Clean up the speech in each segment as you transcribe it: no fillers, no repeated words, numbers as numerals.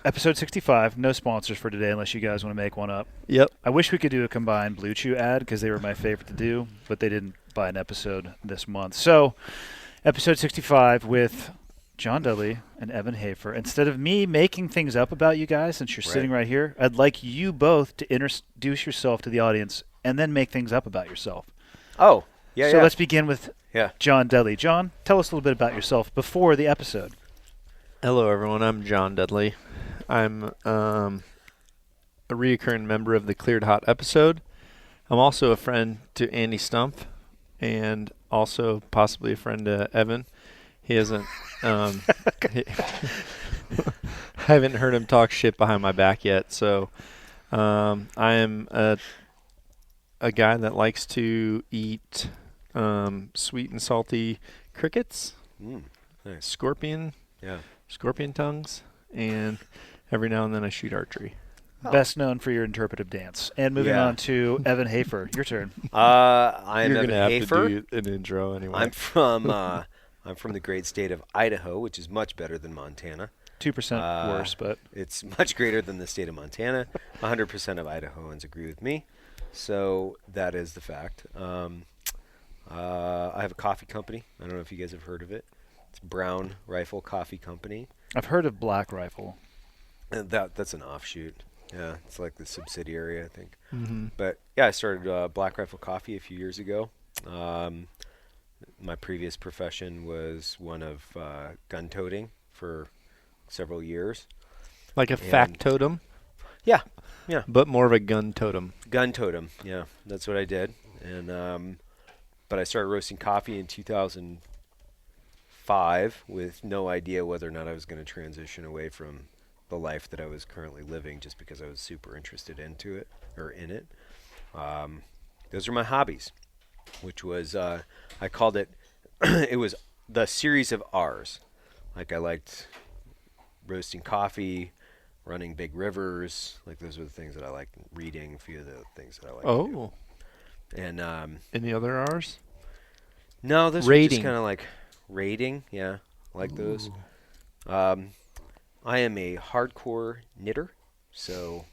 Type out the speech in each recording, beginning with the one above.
Episode 65. No sponsors for today unless you guys want to make one up. Yep. I wish we could do a combined Blue Chew ad because they were my favorite to do, but they didn't buy an episode this month. So, episode 65 with John Dudley and Evan Hafer. Instead of me making things up about you guys, since you're sitting right here, I'd like you both to introduce yourself to the audience and then make things up about yourself. Oh, yeah, So let's begin with Yeah. John Dudley. John, tell us a little bit about yourself before the episode. Hello, everyone. I'm John Dudley. I'm a reoccurring member of the Cleared Hot episode. I'm also a friend to Andy Stumpf and also possibly a friend to Evan. He hasn't. I haven't heard him talk shit behind my back yet. So I am a guy that likes to eat sweet and salty crickets, Nice. scorpion tongues, and every now and then I shoot archery. Best known for your interpretive dance. And moving on to Evan Hafer. Your turn. I'm You're Evan gonna have Hafer. to do an intro anyway. I'm from the great state of Idaho, which is much better than Montana. 2% worse, but It's much greater than the state of Montana. 100% of Idahoans agree with me. So that is the fact. I have a coffee company. I don't know if you guys have heard of it. It's Brown Rifle Coffee Company. I've heard of Black Rifle. And that's an offshoot. Yeah, it's like the subsidiary, I think. Mm-hmm. But yeah, I started Black Rifle Coffee a few years ago. My previous profession was one of gun toting for several years. Like a factotum, Yeah, but more of a gun totem. gun totem. Yeah, that's what I did. And but I started roasting coffee in 2005 with no idea whether or not I was going to transition away from the life that I was currently living, just because I was super interested in it. Those are my hobbies, which was I called it. It was the series of R's. Like I liked roasting coffee, running big rivers. Like those are the things that I liked. Reading, a few of the things that I liked. to do. And Any other R's? no, those were Raiding. just kind of like raiding. Yeah, I like those. I am a hardcore knitter, so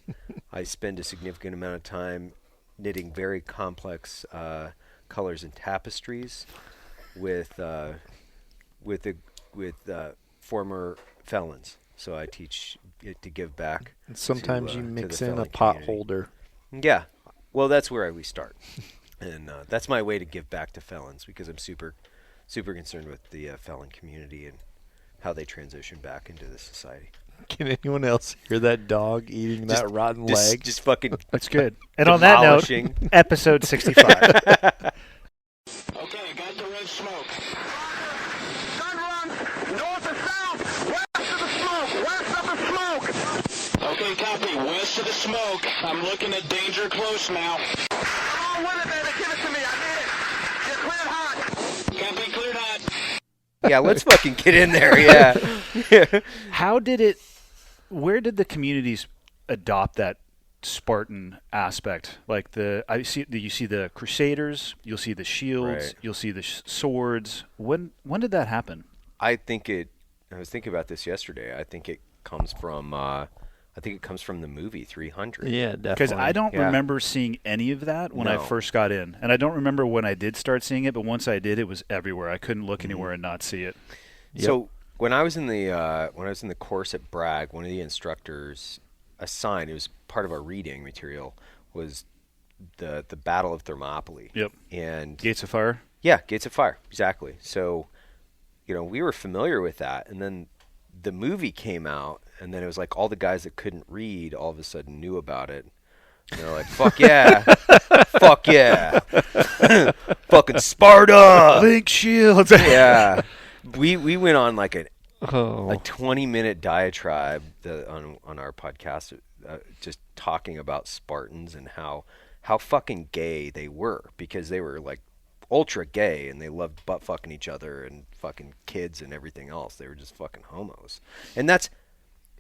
I spend a significant amount of time knitting very complex colors and tapestries with former felons. So I teach it to give back. And sometimes to, you to mix the in a felon pot community. holder. Yeah, well, that's where we start, and that's my way to give back to felons, because I'm super concerned with the felon community and how they transition back into the society. Can anyone else hear that dog eating that rotten leg? Just fucking That's good. And on that note, demolishing. episode 65. Okay, got the red smoke. Gun run, north and south, west of the smoke, west of the smoke. Okay, copy, west of the smoke. I'm looking at danger close now. Come on with it, baby, give it to me, I need it. You're cleared hot. Copy, cleared hot. Yeah, let's fucking get in there. Yeah. Where did the communities adopt that Spartan aspect? Like you see the Crusaders, you'll see the shields, Right. you'll see the swords. When did that happen? I was thinking about this yesterday. I think it comes from the movie 300. Yeah, definitely. Because I don't Yeah. remember seeing any of that when I No. first got in, and I don't remember when I did start seeing it. But once I did, it was everywhere. I couldn't look anywhere and not see it. So when I was in the course at Bragg, one of the instructors assigned, it was part of our reading material, was the Battle of Thermopylae. Yep. And Gates of Fire. yeah, Gates of Fire, exactly. So, we were familiar with that, and then the movie came out, and then it was like all the guys that couldn't read all of a sudden knew about it. And they're like, "Fuck yeah, fuck yeah, fucking Sparta!" Link shields. Yeah, we went on like a Oh. 20-minute diatribe on our podcast, just talking about Spartans and how fucking gay they were, because they were like ultra gay and they loved butt fucking each other and fucking kids and everything else. They were just fucking homos. And that's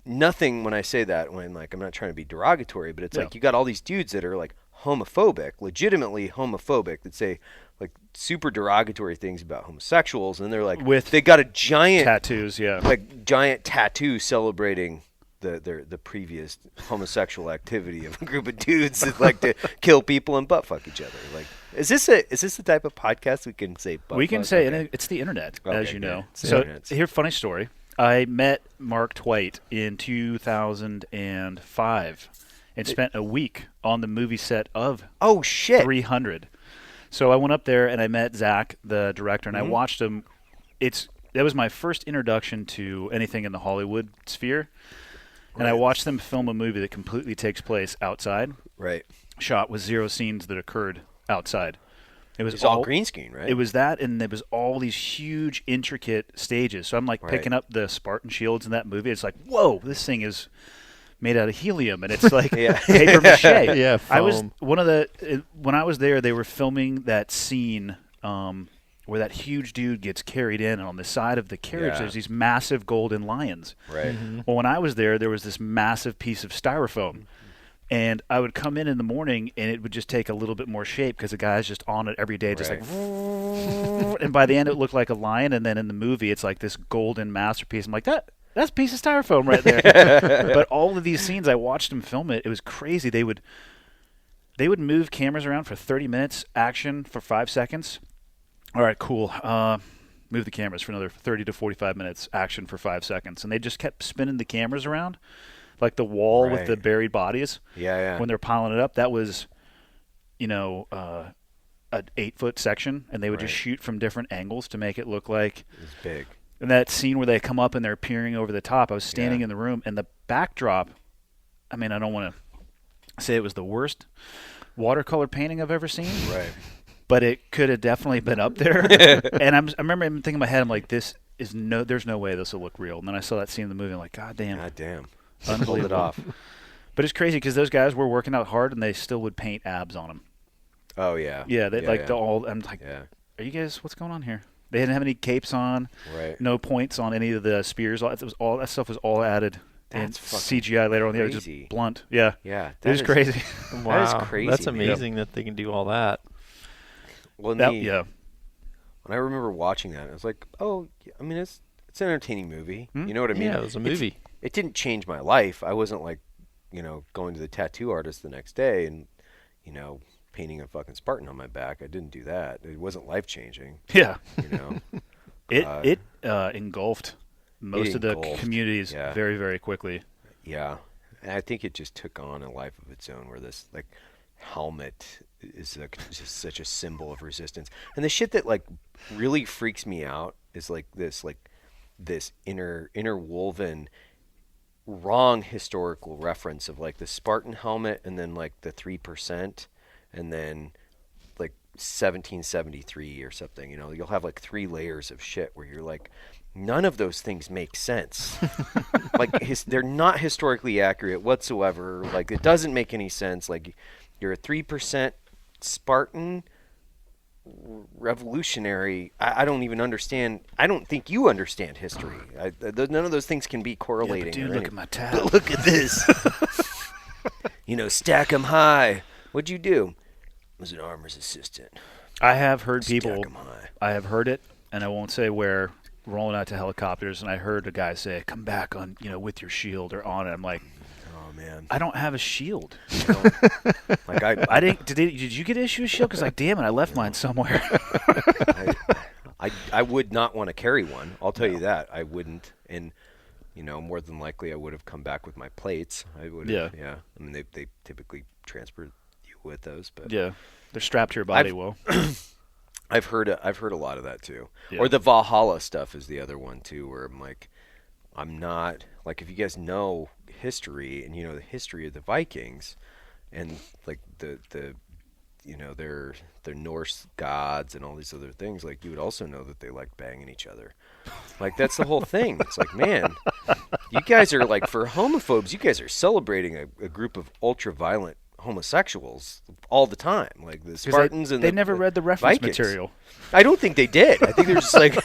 nothing when I say that, when like I'm not trying to be derogatory, but it's like you got all these dudes that are like homophobic, legitimately homophobic, that say like super derogatory things about homosexuals, and they're like With they got a giant tattoos, yeah. like giant tattoo celebrating the previous homosexual activity of a group of dudes that like to kill people and butt fuck each other. Like, is this the type of podcast we can say? We can say it's the internet, as you know. So here's a funny story. I met Mark Twight in 2005 and spent a week on the movie set of 300. So I went up there and I met Zach, the director, and I watched him. That was my first introduction to anything in the Hollywood sphere. And I watched them film a movie that completely takes place outside. Right. Shot with 0 scenes that occurred outside. It was all green screen, right? It was that, and it was all these huge, intricate stages. So I'm like picking up the Spartan shields in that movie. It's like, whoa, this thing is made out of helium, and it's like paper mache. Yeah, foam. I was when I was there, they were filming that scene where that huge dude gets carried in, and on the side of the carriage, there's these massive golden lions. Right. Well, when I was there was this massive piece of styrofoam. And I would come in the morning, and it would just take a little bit more shape because the guy's just on it every day, just like. And by the end, it looked like a lion. And then in the movie, it's like this golden masterpiece. I'm like, that's a piece of styrofoam right there. But all of these scenes, I watched them film it. It was crazy. They would move cameras around for 30 minutes, action for 5 seconds. All right, cool. Move the cameras for another 30 to 45 minutes, action for 5 seconds. And they just kept spinning the cameras around. Like the wall with the buried bodies. Yeah. When they're piling it up, that was, an 8-foot section, and they would just shoot from different angles to make it look like it's big. And that scene where they come up and they're peering over the top, I was standing in the room, and the backdrop, I mean, I don't want to say it was the worst watercolor painting I've ever seen. Right. But it could have definitely been up there. And I remember thinking in my head, I'm like, there's no way this will look real. And then I saw that scene in the movie, I'm like, God damn. Pulled it off. But it's crazy because those guys were working out hard and they still would paint abs on them. Oh yeah. Yeah, I'm like, are you guys? What's going on here? They didn't have any capes on. Right. No points on any of the spears. That stuff was all added. That's and CGI later on. Crazy. Just blunt. Yeah. Yeah. It was crazy. Wow. That is crazy. That's amazing that they can do all that. Well, when I remember watching that, I was like, oh, I mean, it's an entertaining movie. You know what I mean? Yeah, it was a movie. It didn't change my life. I wasn't like, going to the tattoo artist the next day and, painting a fucking Spartan on my back. I didn't do that. It wasn't life changing. Yeah. It engulfed most of the communities very, very quickly. Yeah. And I think it just took on a life of its own where this like helmet is just such a symbol of resistance. And the shit that like really freaks me out is like this interwoven wrong historical reference of like the Spartan helmet and then like the 3% and then like 1773 or something. You'll have like 3 layers of shit where you're like, none of those things make sense. Like they're not historically accurate whatsoever. Like it doesn't make any sense. Like you're a 3% Spartan revolutionary. I don't even understand. I don't think you understand history. None of those things can be correlating. Yeah, but dude, look at my tab. But look at this. Stack them high. What'd you do? I was an armor's assistant. I have heard people. Stack 'em high. I have heard it, and I won't say where. Rolling out to helicopters, and I heard a guy say, "Come back on, with your shield or on it." I'm like, "Oh man, I don't have a shield." Like I didn't. Did you get issued a shield? Because like, damn it, I left mine somewhere. I would not want to carry one. I'll tell you that I wouldn't, and more than likely I would have come back with my plates. I would. Yeah. I mean, they typically transport you with those, but yeah, they're strapped to your body. I've heard a lot of that too. Yeah. Or the Valhalla stuff is the other one too, where I'm like, I'm not like, if you guys know history and the history of the Vikings and like the their Norse gods and all these other things, like you would also know that they like banging each other. Like that's the whole thing. It's like, man, you guys are like, for homophobes, you guys are celebrating a group of ultra violent homosexuals all the time, like the Spartans. They never read the reference Vikings. material. I don't think they did. I think they're just like,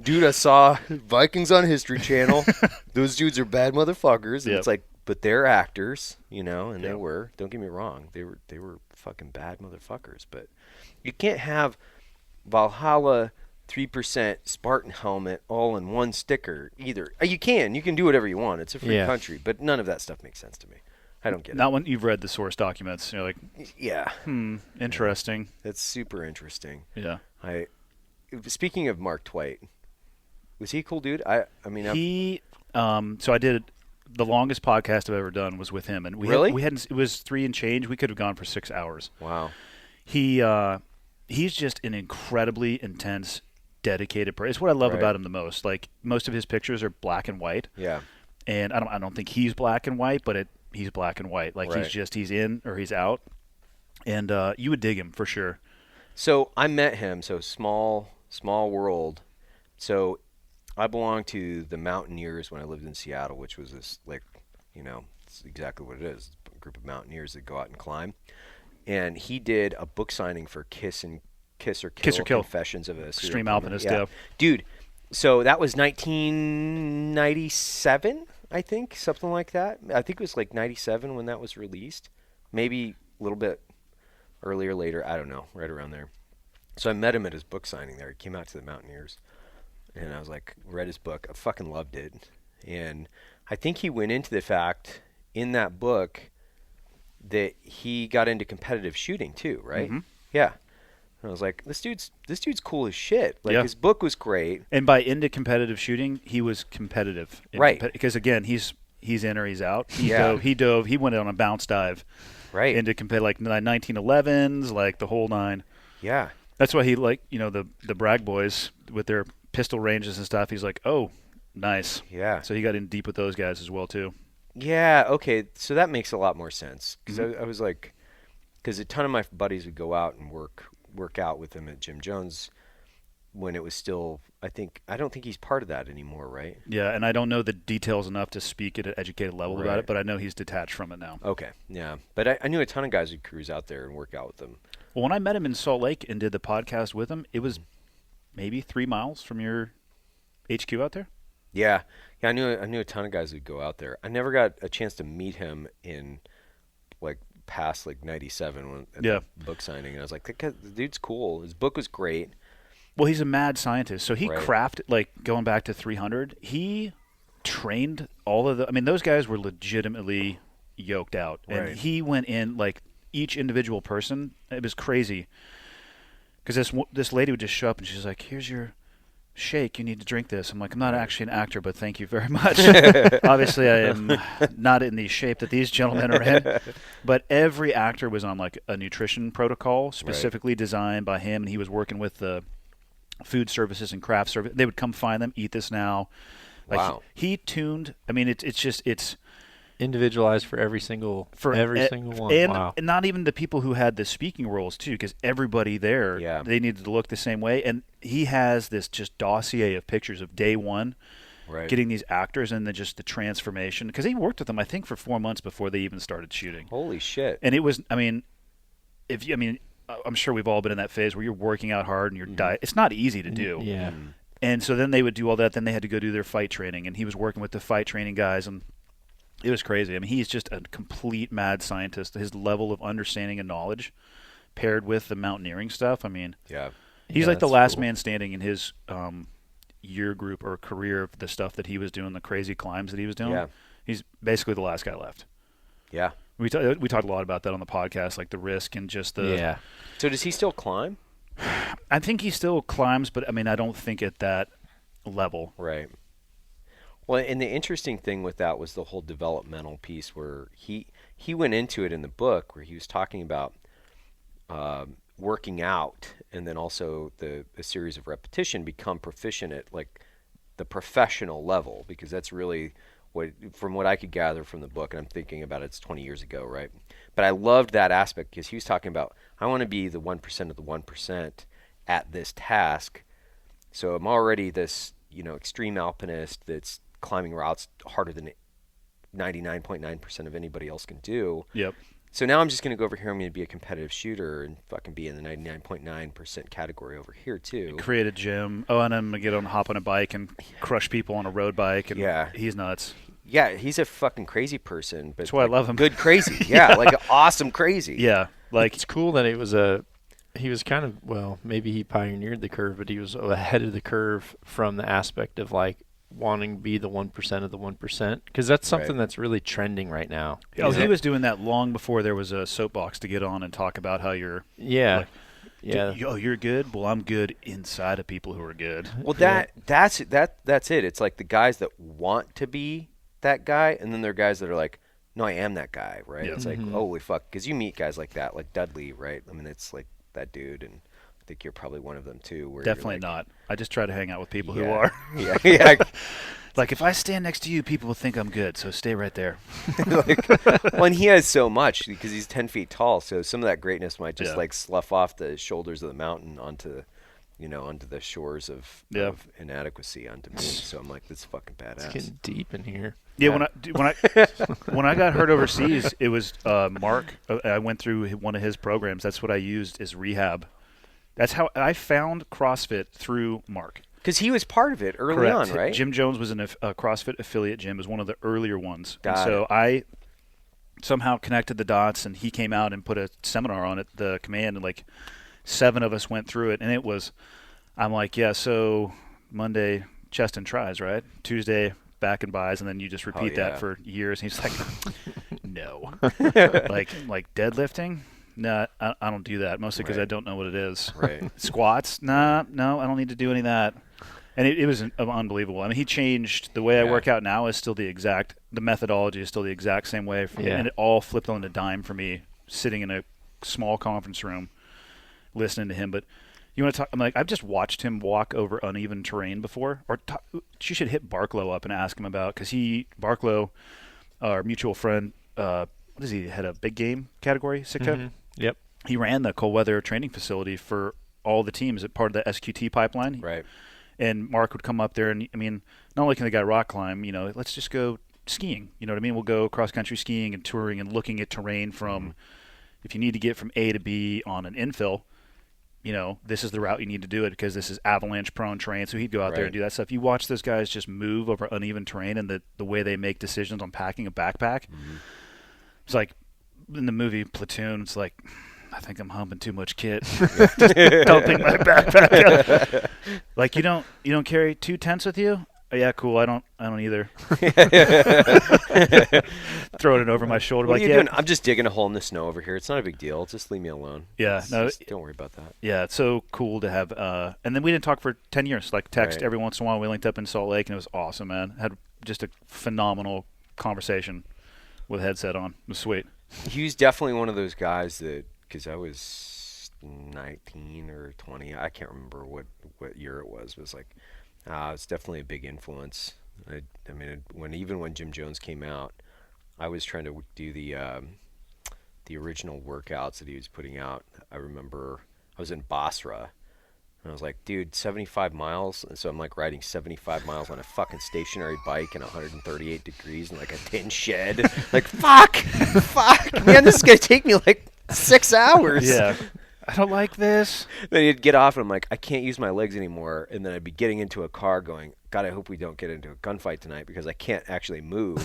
dude, I saw Vikings on History Channel. Those dudes are bad motherfuckers. And it's like, but they're actors, and they were. Don't get me wrong, they were fucking bad motherfuckers. But you can't have Valhalla 3% Spartan helmet all in one sticker either. You can do whatever you want. It's a free country, but none of that stuff makes sense to me. I don't get it. Not when you've read the source documents. You're like, yeah, interesting. That's super interesting. Yeah. Speaking of Mark Twight, was he a cool dude? I mean, so I did the longest podcast I've ever done was with him, and it was 3 and change. We could have gone for 6 hours. Wow. He's just an incredibly intense, dedicated person. It's what I love about him the most. Like, most of his pictures are black and white. Yeah. And I don't think he's black and white, but he's black and white. Like, he's in or he's out. And you would dig him for sure. So I met him. So small world. So I belonged to the Mountaineers when I lived in Seattle, which was this, like, it's exactly what it is. A group of mountaineers that go out and climb. And he did a book signing for Kiss or Kill. Confessions of a Extreme Alpinist. Yeah. Dude, so that was 1997, I think, something like that. I think it was like 97 when that was released. Maybe a little bit earlier, later. I don't know, right around there. So I met him at his book signing there. He came out to the Mountaineers. And I was like, read his book. I fucking loved it. And I think he went into the fact in that book that he got into competitive shooting too, right? Mm-hmm. Yeah. And I was like, this dude's cool as shit. Like, his book was great. And by into competitive shooting, he was competitive. Right. Because again, he's in or he's out. He dove. He went on a bounce dive. Right. Into like 1911s, like the whole nine. Yeah. That's why he the Bragg boys with their pistol ranges and stuff. He's like, oh, nice. Yeah. So he got in deep with those guys as well too. Yeah. Okay. So that makes a lot more sense because I was like, because a ton of my buddies would go out and work out with him at Jim Jones when it was still. I don't think he's part of that anymore, right? Yeah, and I don't know the details enough to speak at an educated level about it, but I know he's detached from it now. Okay. Yeah. But I knew a ton of guys who'd cruise out there and work out with him. Well, when I met him in Salt Lake and did the podcast with him, it was maybe 3 miles from your HQ out there. Yeah. I knew a ton of guys who'd go out there. I never got a chance to meet him in like past like 97 when the book signing, and I was like, the dude's cool. His book was great. Well, he's a mad scientist, so he crafted, like, going back to 300. He trained all of those guys were legitimately yoked out, and he went in like each individual person. It was crazy because this lady would just show up and she's like, "Here's your shake. You need to drink this." I'm like, "I'm not actually an actor, but thank you very much." Obviously, I am not in the shape that these gentlemen are in. But every actor was on like a nutrition protocol specifically designed by him, and he was working with the food services and craft service. They would come find them, eat this now. Like, wow. He tuned. I mean, it's individualized for every single one. And not even the people who had the speaking roles too, because everybody there, they needed to look the same way. And he has this just dossier of pictures of day one, getting these actors and then just the transformation. Because he worked with them, I think, for 4 months before they even started shooting. Holy shit! And it was, I'm sure we've all been in that phase where you're working out hard and your diet. It's not easy to do. Yeah. And so then they would do all that. Then they had to go do their fight training, and he was working with the fight training guys, and it was crazy. I mean, he's just a complete mad scientist. His level of understanding and knowledge, paired with the mountaineering stuff. I mean, he's like the last man standing in his year group or career of the stuff that he was doing, the crazy climbs that he was doing. Yeah. He's basically the last guy left. Yeah. We talked a lot about that on the podcast, like the risk and just the. Yeah. So does he still climb? I think he still climbs, but I mean, I don't think at that level. Right. Well, and the interesting thing with that was the whole developmental piece where he went into it in the book where he was talking about working out and then also a series of repetition, become proficient at like the professional level, because that's really from what I could gather from the book, and I'm thinking about it's 20 years ago, right? But I loved that aspect because he was talking about, I want to be the 1% of the 1% at this task. So I'm already this, extreme alpinist that's climbing routes harder than 99.9% of anybody else can do. Yep. So now I'm just going to go over here. I'm going to be a competitive shooter and fucking be in the 99.9% category over here too. Create a gym. Oh, and I'm going to hop on a bike and crush people on a road bike. And he's nuts. Yeah, he's a fucking crazy person. But that's why I love him. Good crazy. Yeah, like an awesome crazy. Yeah. Like, it's cool that it was a he was kind of, well, maybe he pioneered the curve, but he was ahead of the curve from the aspect of like wanting to be the 1% of the 1%, because that's something that's really trending right now. Oh, he was doing that long before there was a soapbox to get on and talk about how you're Yeah. like, oh, you're good? Well, I'm good inside of people who are good. Well, that's it. It's like the guys that want to be that guy, and then there are guys that are like, no, I am that guy, right? Yeah. It's like, holy fuck, because you meet guys like that, like Dudley, right? I mean, it's like that dude, and I think you're probably one of them too. Where Definitely like, not. I just try to hang out with people who are. Yeah. Like, if I stand next to you, people will think I'm good, so stay right there. Well, and he has so much because he's 10 feet tall, so some of that greatness might just like slough off the shoulders of the mountain onto the shores of inadequacy onto me. So I'm like, this is fucking badass. It's getting deep in here. Yeah, when I got hurt overseas, it was Mark. I went through one of his programs. That's what I used as rehab. That's how I found CrossFit, through Mark. Because he was part of it early on, right? Jim Jones was a CrossFit affiliate gym. It was one of the earlier ones. Got so it. I somehow connected the dots, and he came out and put a seminar on it, the command, and like 7 of us went through it. And it was, I'm like, yeah, so Monday, chest and tries, right? Tuesday, back and buys, and then you just repeat that for years. And he's like, no. like deadlifting? No, I don't do that, mostly because I don't know what it is. Right. Squats? No, I don't need to do any of that. And it was unbelievable. I mean, he changed the way I work out now is still the methodology is still the exact same way. And it all flipped on a dime for me, sitting in a small conference room, listening to him. But you want to talk? I'm like, I've just watched him walk over uneven terrain before. Or you should hit Barklow up and ask him about, because Barklow, our mutual friend, what is he? Had a big game category, Sitka. Yep. He ran the cold weather training facility for all the teams as part of the SQT pipeline. Right. And Mark would come up there, and I mean, not only can the guy rock climb, let's just go skiing. You know what I mean? We'll go cross country skiing and touring and looking at terrain from, if you need to get from A to B on an infill, this is the route you need to do it because this is avalanche prone terrain. So he'd go out there and do that stuff. You watch those guys just move over uneven terrain, and the way they make decisions on packing a backpack. It's like in the movie Platoon, it's like, I think I'm humping too much kit. Just dumping my backpack out. Like, you don't carry 2 tents with you? Oh, yeah, cool. I don't either. Throwing it over my shoulder. What are you doing? I'm just digging a hole in the snow over here. It's not a big deal. Just leave me alone. Yeah, don't worry about that. Yeah, it's so cool to have. And then we didn't talk for 10 years. Like, text every once in a while. We linked up in Salt Lake, and it was awesome, man. Had just a phenomenal conversation with a headset on. It was sweet. He was definitely one of those guys that, because I was 19 or 20, I can't remember what year it was. It was like, it's definitely a big influence. I mean, when Jim Jones came out, I was trying to do the original workouts that he was putting out. I remember I was in Basra, and I was like, dude, 75 miles. And so I'm like riding 75 miles on a fucking stationary bike in 138 degrees in like a tin shed. Like, fuck, man, this is going to take me like 6 hours. Yeah. I don't like this. Then he'd get off, and I'm like, I can't use my legs anymore. And then I'd be getting into a car going, God, I hope we don't get into a gunfight tonight because I can't actually move.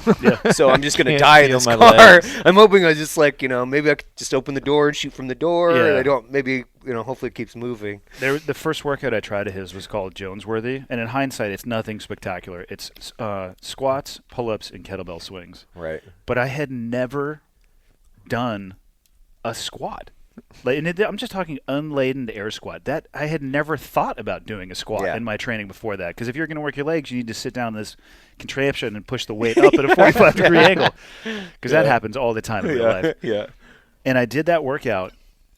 So I'm just going to die in this car. Legs. I'm hoping I just maybe I could just open the door and shoot from the door. Yeah. And I don't, hopefully it keeps moving. The first workout I tried of his was called Jonesworthy. And in hindsight, it's nothing spectacular. It's squats, pull-ups, and kettlebell swings. Right. But I had never done a squat. I'm just talking unladen air squat. That I had never thought about doing a squat in my training before that. Because if you're going to work your legs, you need to sit down in this contraption and push the weight up at a 45-degree angle. Because that happens all the time in real life. Yeah. And I did that workout,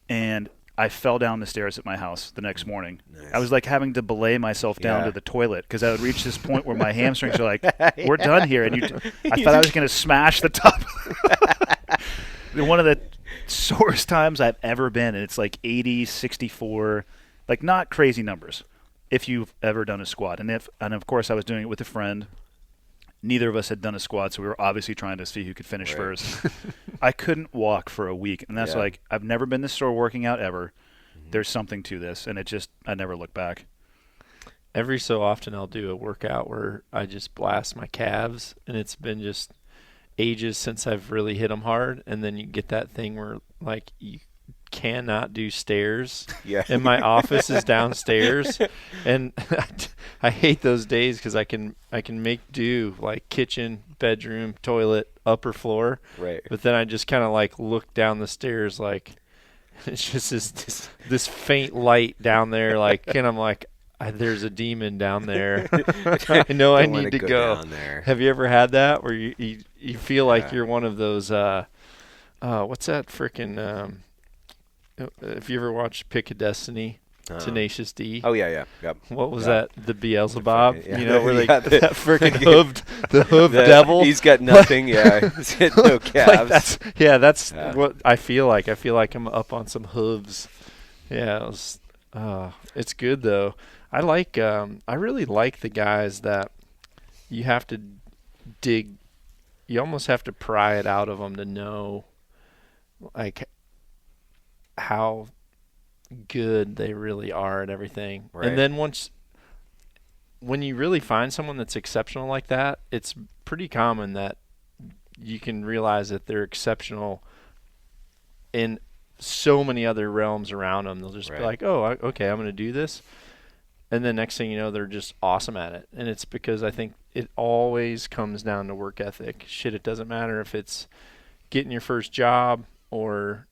and I fell down the stairs at my house the next morning. Nice. I was like having to belay myself down to the toilet because I would reach this point where my hamstrings are like, we're done here. And I thought I was going to smash the top. One of the sorest times I've ever been, and it's like 80, 64, like not crazy numbers if you've ever done a squat. And of course I was doing it with a friend. Neither of us had done a squat, so we were obviously trying to see who could finish first. I couldn't walk for a week, and that's like, I've never been this sore working out ever. There's something to this, and I never look back. Every so often I'll do a workout where I just blast my calves, and it's been just ages since I've really hit them hard, and then you get that thing where like you cannot do stairs. Yeah. And my office is downstairs, and I hate those days because I can make do, like kitchen, bedroom, toilet, upper floor. Right. But then I just kind of like look down the stairs, like it's just this faint light down there, like, and I'm like, there's a demon down there. I know I need to go. Down there. Have you ever had that where you feel like you're one of those what's that freaking if you ever watched Pick a Destiny, Tenacious D? Oh yeah. Yep. What was that? The Beelzebub? Yeah. You know, where Yeah, that freaking hooved devil. He's got nothing. Yeah, he's got no calves. That's what I feel like. I feel like I'm up on some hooves. Yeah, it's good though. I really like the guys that you have to dig. You almost have to pry it out of them to know, like, how good they really are at everything. Right. And then when you really find someone that's exceptional like that, it's pretty common that you can realize that they're exceptional in so many other realms around them. They'll just be like, oh, okay, I'm going to do this. And then next thing you know, they're just awesome at it. And it's because I think it always comes down to work ethic. Shit, it doesn't matter if it's getting your first job or,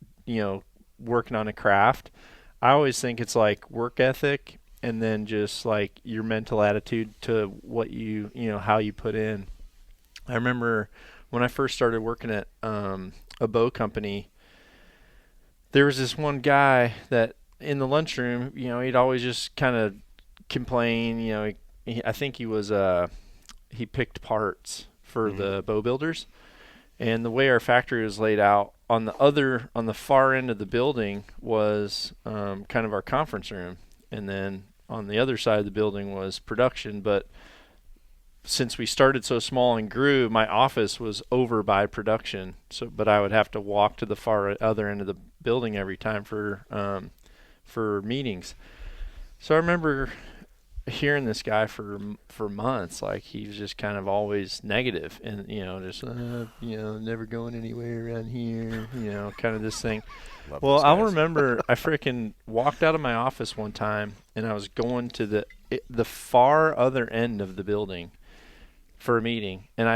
working on a craft. I always think it's like work ethic and then just like your mental attitude to what how you put in. I remember when I first started working at a bow company, there was this one guy that in the lunchroom, he'd always just kind of complain. I think he picked parts for the bow builders, and the way our factory was laid out, on the far end of the building was kind of our conference room, and then on the other side of the building was production. But since we started so small and grew, my office was over by production. But I would have to walk to the far other end of the building every time for meetings. So I remember hearing this guy for months, like he was just kind of always negative and just never going anywhere around here, kind of this thing. Well, I'll remember I freaking walked out of my office one time and I was going to the far other end of the building for a meeting, and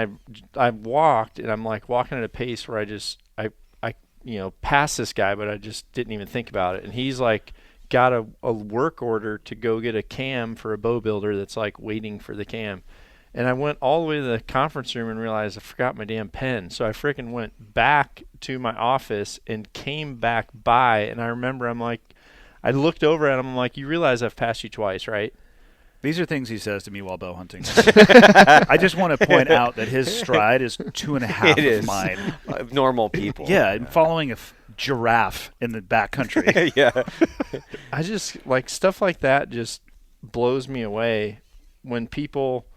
I walked, and I'm like walking at a pace where I passed this guy, but I just didn't even think about it. And he's like got a work order to go get a cam for a bow builder that's like waiting for the cam. And I went all the way to the conference room and realized I forgot my damn pen. So I freaking went back to my office and came back by. And I remember I looked over at him. I'm like, you realize I've passed you twice, right? These are things he says to me while bow hunting. I just want to point out that his stride is 2.5 of mine. Normal people. Yeah, and following a giraffe in the backcountry. Yeah. I just like stuff like that just blows me away when people,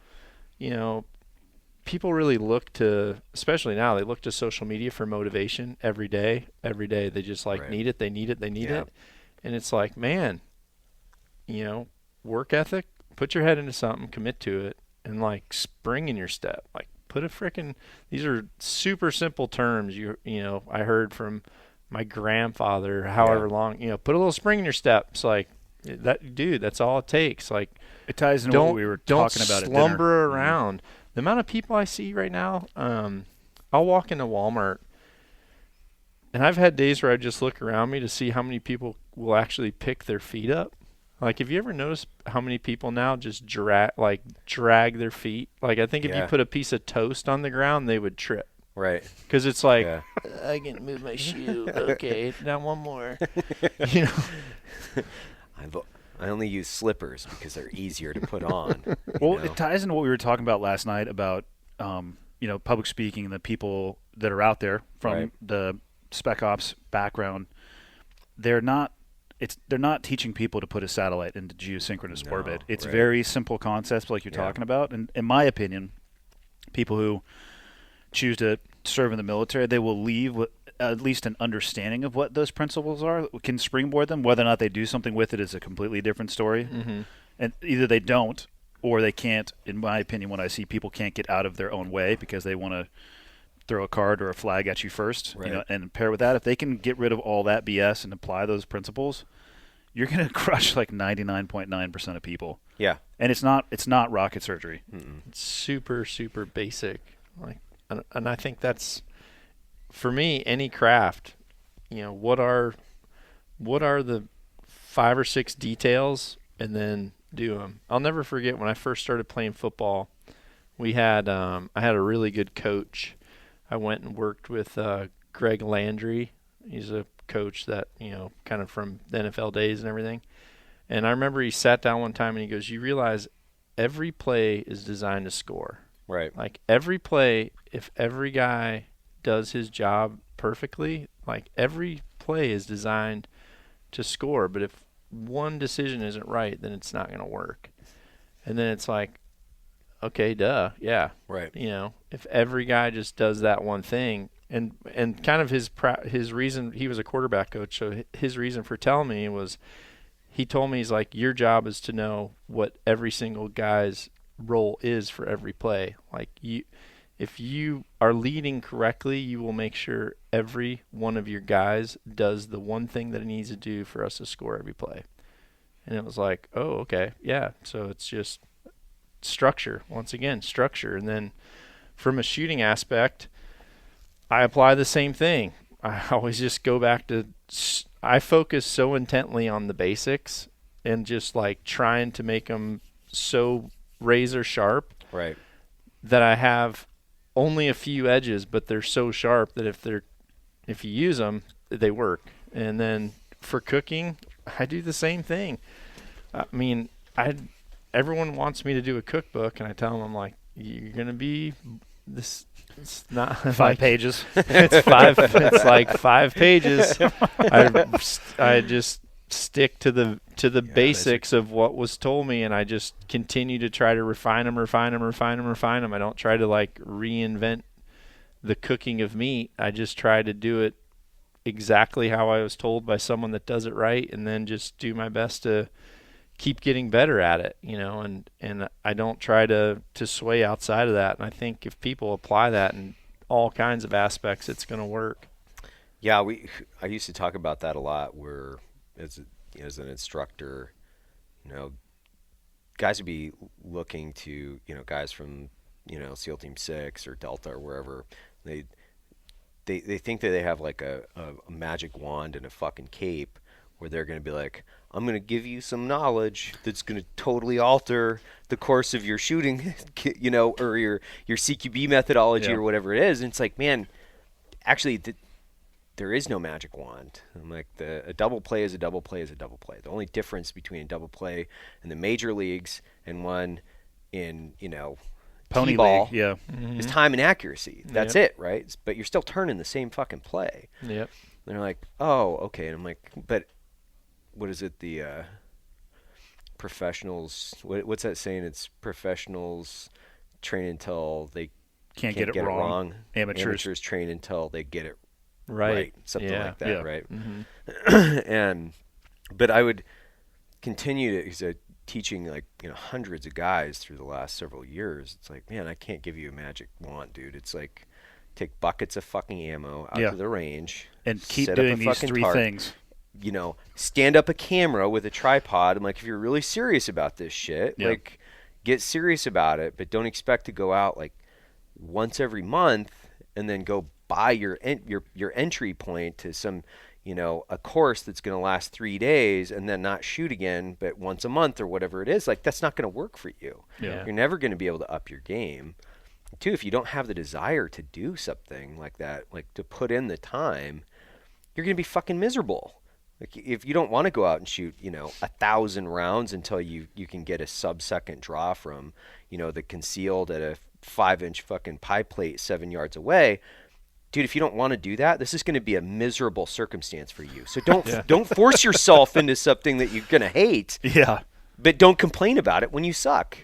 people really look to, especially now, they look to social media for motivation every day. Every day they just need it, they need it. And it's like, man, work ethic, put your head into something, commit to it, and like spring in your step. Like put a frickin', these are super simple terms I heard from my grandfather however long, put a little spring in your step. It's like that, dude, that's all it takes. Like it ties into what we were talking about at dinner. Don't slumber around. The amount of people I see right now, I'll walk into Walmart and I've had days where I just look around me to see how many people will actually pick their feet up. Like, have you ever noticed how many people now just drag their feet? Like, I think if you put a piece of toast on the ground, they would trip. Right. Because it's like, I can move my shoe. Okay, now one more. I only use slippers because they're easier to put on. Well, it ties into what we were talking about last night about, public speaking and the people that are out there from the spec ops background. They're not teaching people to put a satellite into geosynchronous orbit. It's very simple concepts like you're talking about. And in my opinion, people who choose to serve in the military, they will leave with at least an understanding of what those principles are, can springboard them. Whether or not they do something with it is a completely different story. Mm-hmm. And either they don't or they can't, in my opinion, when I see people can't get out of their own way because they want to throw a card or a flag at you first, Right. and pair with that. If they can get rid of all that BS and apply those principles, you're going to crush like 99.9% of people. Yeah. And it's not rocket surgery. It's super, super basic. Like, and I think that's, for me, any craft, what are the 5 or 6 details, and then do them. I'll never forget when I first started playing football, we had, I had a really good coach. I went and worked with Greg Landry. He's a coach that, kind of from the NFL days and everything. And I remember he sat down one time and he goes, you realize every play is designed to score. Right. Like every play, if every guy does his job perfectly, like every play is designed to score. But if one decision isn't right, then it's not going to work. And then it's like, okay, duh, yeah. Right. If every guy just does that one thing, and kind of his reason, he was a quarterback coach, so his reason for telling me was, he told me, he's like, your job is to know what every single guy's role is for every play. Like, if you are leading correctly, you will make sure every one of your guys does the one thing that it needs to do for us to score every play. And it was like, oh, okay, yeah. So it's just structure. Once again, structure. And then from a shooting aspect, I apply the same thing. I always just go back to, I focus so intently on the basics and just like trying to make them so razor sharp, Right. that I have only a few edges, but they're so sharp that if you use them, they work. And then for cooking, I do the same thing. I mean, everyone wants me to do a cookbook, and I tell them, I'm like, you're gonna be this. It's not 5 pages. It's 5. It's like 5 pages. I just stick to the basics of what was told me, and I just continue to try to refine them. I don't try to like reinvent the cooking of meat. I just try to do it exactly how I was told by someone that does it right, and then just do my best to keep getting better at it, and I don't try to sway outside of that. And I think if people apply that in all kinds of aspects, it's going to work. Yeah, I used to talk about that a lot, where as an instructor, guys would be looking to, guys from, SEAL Team 6 or Delta or wherever, they think that they have like a magic wand and a fucking cape, where they're going to be like, I'm going to give you some knowledge that's going to totally alter the course of your shooting, or your CQB methodology or whatever it is. And it's like, man, actually, there is no magic wand. I'm like, a double play is a double play is a double play. The only difference between a double play in the major leagues and one in, Pony T-ball league, is time and accuracy. That's it, right? But you're still turning the same fucking play. Yep. And they're like, oh, okay. And I'm like, but what is it? The professionals. What's that saying? It's professionals train until they can't get it wrong. Amateurs train until they get it right. Something like that, right? Mm-hmm. But I would continue to teaching like hundreds of guys through the last several years. It's like, man, I can't give you a magic wand, dude. It's like, take buckets of fucking ammo out to the range and keep doing these 3 things. Stand up a camera with a tripod. I'm like, if you're really serious about this shit, like, get serious about it, but don't expect to go out like once every month and then go buy your entry point to some, a course that's going to last 3 days and then not shoot again, but once a month or whatever it is. Like, that's not going to work for you. Yeah. You're never going to be able to up your game. Too, if you don't have the desire to do something like that, like to put in the time, you're going to be fucking miserable. Like, if you don't want to go out and shoot, 1,000 rounds until you can get a sub-second draw from, the concealed at a 5-inch fucking pie plate 7 yards away, dude, if you don't want to do that, this is going to be a miserable circumstance for you. So don't force yourself into something that you're going to hate. Yeah. But don't complain about it when you suck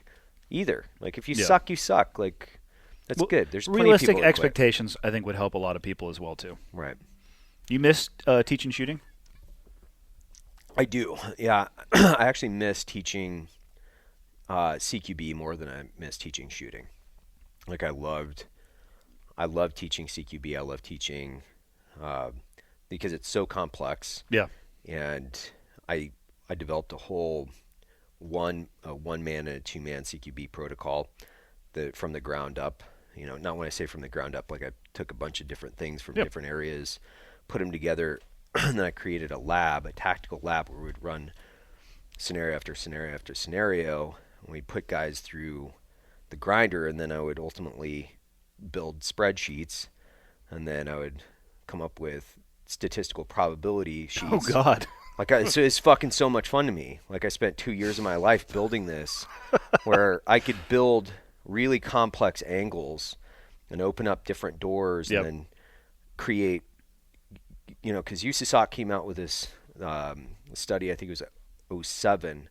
either. Like, if you suck, you suck. Like, that's good. There's plenty of people realistic expectations, I think, would help a lot of people as well too. Right. You miss teaching shooting? I do. Yeah. I actually miss teaching CQB more than I miss teaching shooting. Like, I loved I love teaching CQB. I love teaching because it's so complex. Yeah. And I developed a whole one man and a 2-man CQB protocol from the ground up. You know, not when I say from the ground up, like I took a bunch of different things from different areas, put them together, and then I created a tactical lab where we'd run scenario after scenario after scenario, and we'd put guys through the grinder, and then I would ultimately build spreadsheets, and then I would come up with statistical probability sheets. Oh God. So it's fucking so much fun to me. Like I spent 2 years of my life building this, where I could build really complex angles and open up different doors and then create, you know, because USASOC came out with this study, I think it was 07,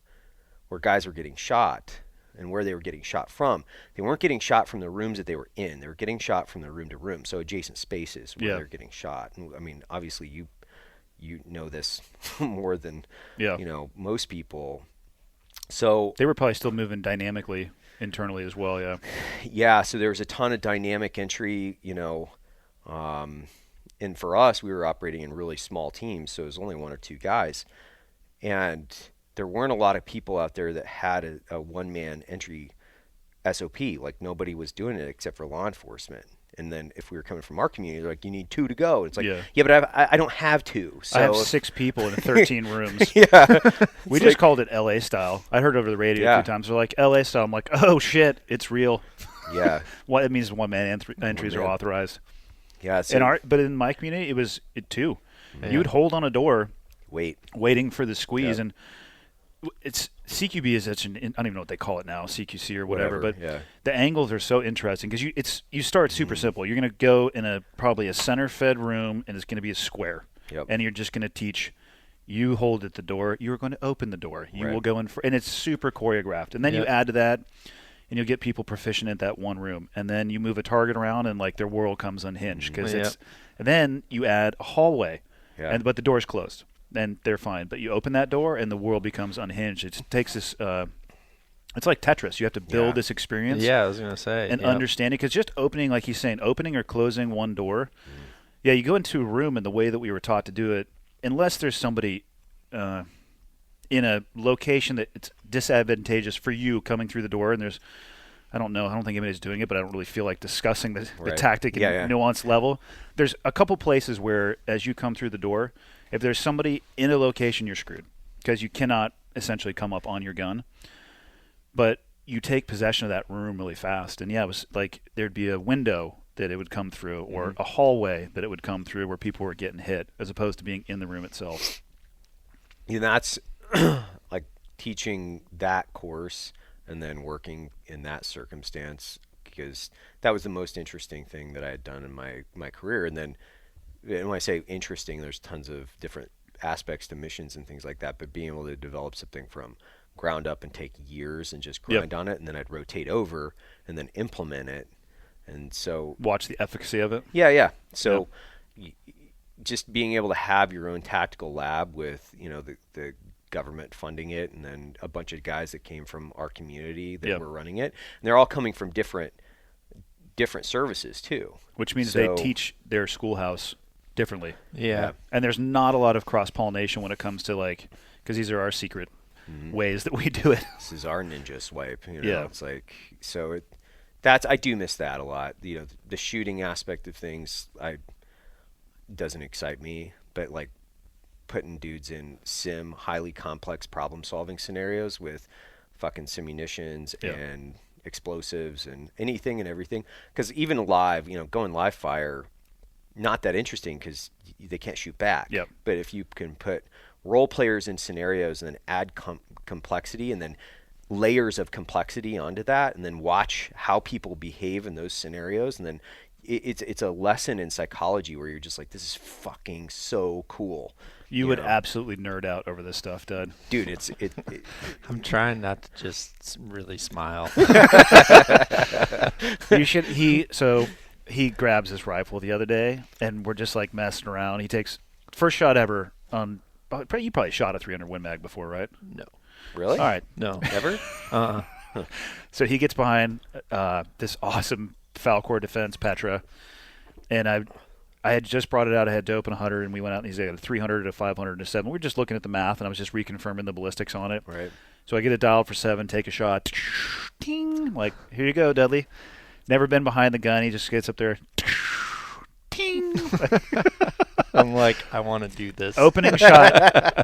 where guys were getting shot and where they were getting shot from. They weren't getting shot from the rooms that they were in. They were getting shot from the room to room, so adjacent spaces where they're getting shot. And, I mean, obviously you know this more than you know most people. So they were probably still moving dynamically internally as well. Yeah. So there was a ton of dynamic entry, you know, and for us, we were operating in really small teams, so it was only 1 or 2 guys, and there weren't a lot of people out there that had a one-man entry SOP. Like nobody was doing it except for law enforcement. And then if we were coming from our community, they're like, you need 2 to go. And it's like, but I don't have 2. So I have 6 people in 13 rooms. We just called it LA style. I heard over the radio a few times. They're like, LA style. I'm like, oh, shit, it's real. Yeah. It means one-man entries are authorized. Yeah. So but in my community, it was 2. Yeah. You would hold on a door, waiting for the squeeze, and it's CQB is such an I don't even know what they call it now, CQC or whatever, but the angles are so interesting because you start super simple. You're going to go in probably a center fed room, and it's going to be a square, and you're just going to teach. You hold at the door. You're going to open the door. You will go in and it's super choreographed. And then you add to that, and you'll get people proficient at that one room. And then you move a target around, and like their world comes unhinged and then you add a hallway, but the door's closed. And they're fine. But you open that door, and the world becomes unhinged. It takes this it's like Tetris. You have to build this experience. Yeah, I was going to say. And understand it. Because just opening, like he's saying, opening or closing one door, you go into a room, and the way that we were taught to do it, unless there's somebody in a location that it's disadvantageous for you coming through the door, and there's, I don't think anybody's doing it, but I don't really feel like discussing the tactic and nuance level. There's a couple places where, as you come through the door, if there's somebody in a location, you're screwed because you cannot essentially come up on your gun. But you take possession of that room really fast. And, it was like there'd be a window that it would come through or a hallway that it would come through where people were getting hit as opposed to being in the room itself. And that's like teaching that course and then working in that circumstance, because that was the most interesting thing that I had done in my career. And then when I say interesting, there's tons of different aspects to missions and things like that, but being able to develop something from ground up and take years and just grind on it, and then I'd rotate over and then implement it. And so watch the efficacy of it. So just being able to have your own tactical lab with, you know, the government funding it, and then a bunch of guys that came from our community that were running it, and they're all coming from different services too, which means they teach their schoolhouse differently. And there's not a lot of cross-pollination when it comes to, like, because these are our secret ways that we do it. This is our ninja swipe, you know. It's like, so I do miss that a lot. You know, the shooting aspect of things doesn't excite me, but like putting dudes in highly complex problem-solving scenarios with fucking simunitions and explosives and anything and everything. Because even live, you know, going live fire, not that interesting because they can't shoot back. But if you can put role players in scenarios and then add complexity and then layers of complexity onto that, and then watch how people behave in those scenarios, and then it's a lesson in psychology where you're just like, this is fucking so cool. You would absolutely nerd out over this stuff, Dud. Dude, I'm trying not to just really smile. You should. He grabs his rifle the other day, and we're just like messing around. He takes first shot ever on. You probably shot a 300 Win Mag before, right? No. Really? All right. No. Never? So he gets behind this awesome Falcor defense Petra, and I had just brought it out. I had to open 100, and we went out, and he's like, 300 to 500 to 7. We were just looking at the math, and I was just reconfirming the ballistics on it. Right. So I get it dialed for 7, take a shot. Ting. I'm like, here you go, Dudley. Never been behind the gun. He just gets up there. Ting. I'm like, I want to do this. Opening shot,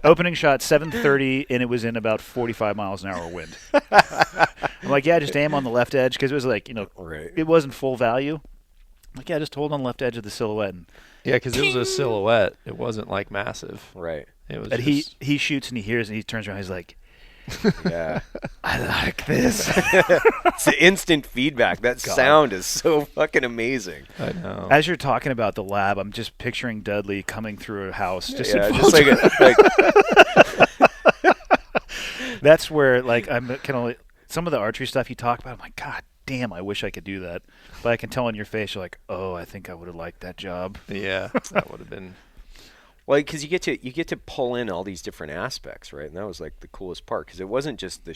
7:30, and it was in about 45 miles an hour wind. I'm like, yeah, just aim on the left edge, because it was like, Right. it wasn't full value. I'm like, yeah, just hold on the left edge of the silhouette. And Yeah, because it was a silhouette. It wasn't like massive. Right. It was. and just, he shoots and he hears and he turns around. He's like, Yeah. I like this. It's the instant feedback. That sound is so fucking amazing. I know. As you're talking about the lab, I'm just picturing Dudley coming through a house. Just in Just like That's where, like, I'm kind of like, some of the archery stuff you talk about, I'm like, God damn, I wish I could do that. But I can tell on your face, you're like, oh, I think I would have liked that job. Yeah, that would have been. well, because you get to pull in all these different aspects, right? And that was like the coolest part, because it wasn't just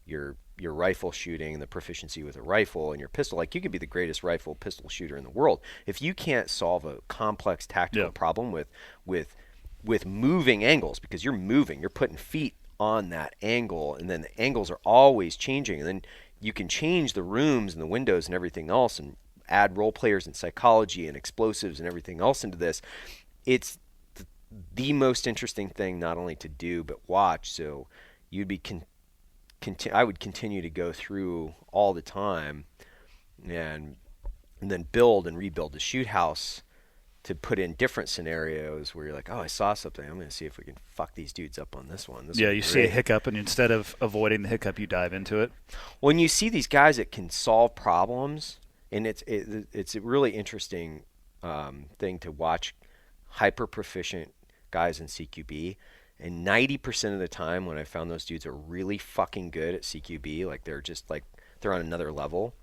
your rifle shooting and the proficiency with a rifle and your pistol. Like, you could be the greatest rifle pistol shooter in the world, if you can't solve a complex tactical problem with moving angles, because you're putting feet on that angle, and then the angles are always changing, and then you can change the rooms and the windows and everything else, and add role players and psychology and explosives and everything else into this. It's the most interesting thing, not only to do but watch. So you'd be I would continue to go through all the time, and then build and rebuild the shoot house to put in different scenarios where you're like, oh, I saw something. I'm going to see if we can fuck these dudes up on this one. You see a hiccup, and instead of avoiding the hiccup, you dive into it. When you see these guys that can solve problems, and it's a really interesting thing to watch hyper proficient guys in CQB. And 90% of the time when I found those dudes are really fucking good at CQB, like they're on another level,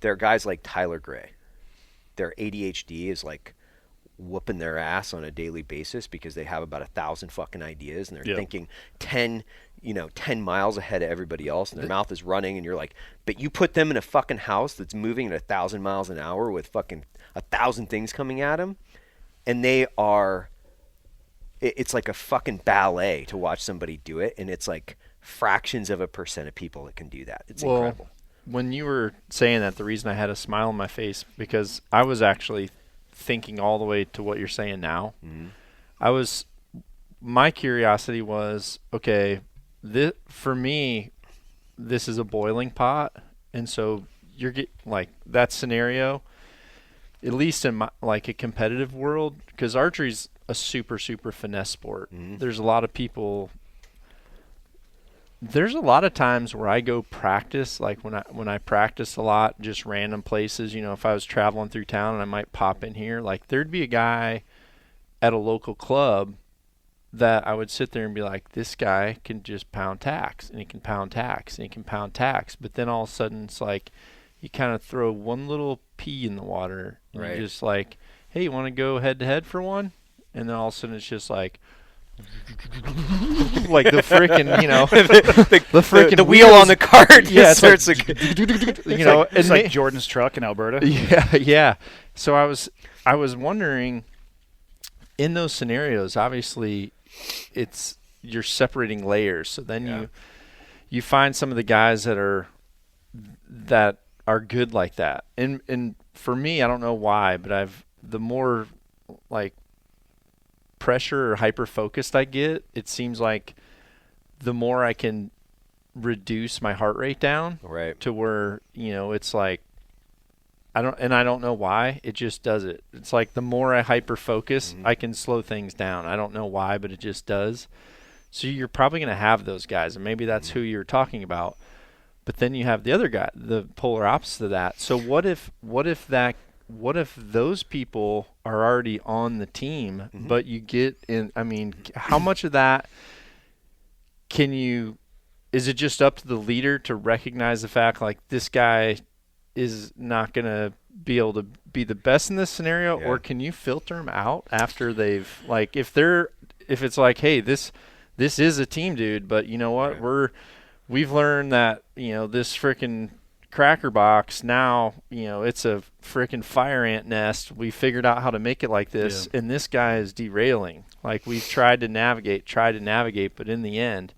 they're guys like Tyler Gray. Their ADHD is like whooping their ass on a daily basis, because they have about 1,000 fucking ideas, and they're thinking 10 miles ahead of everybody else, and their mouth is running, and you're like, but you put them in a fucking house that's moving at 1,000 miles an hour with fucking 1,000 things coming at them, and it's like a fucking ballet to watch somebody do it, and it's like fractions of a % of people that can do that. It's incredible. When you were saying that, the reason I had a smile on my face, because I was actually thinking all the way to what you're saying now. Mm-hmm. My curiosity was, okay, for me, this is a boiling pot, and so you're like that scenario, at least in a competitive world, because archery's a super, super finesse sport. Mm-hmm. There's a lot of people. There's a lot of times where I go practice, like when I practice a lot, just random places. If I was traveling through town and I might pop in here, like there'd be a guy at a local club that I would sit there and be like, this guy can just pound tacks, and he can pound tacks, and he can pound tacks. But then all of a sudden it's like you kind of throw one little pea in the water, and right. You're just like, hey, you want to go head to head for one? And then all of a sudden it's just like, like the freaking, the wheel on the cart. Yeah, it starts like, it's like Jordan's truck in Alberta. Yeah. So I was wondering, in those scenarios, obviously, you're separating layers. So then you find some of the guys that are good like that. And for me, I don't know why, but the more like pressure or hyper focused I get, it seems like the more I can reduce my heart rate down, right, to where it's like I don't know why, it just does it. It's like the more I hyper focus, I can slow things down. I don't know why, but it just does. So you're probably going to have those guys, and maybe that's who you're talking about. But then you have the other guy, the polar opposite of that. So what if those people are already on the team, but you get in, how much of that is it just up to the leader to recognize the fact, like, this guy is not going to be able to be the best in this scenario, or can you filter them out after they've, like, if it's like, hey, this is a team, dude, but you know what, we've learned that, this freaking cracker box. Now, it's a freaking fire ant nest. We figured out how to make it like this, and this guy is derailing. Like, we've tried to navigate, but in the end,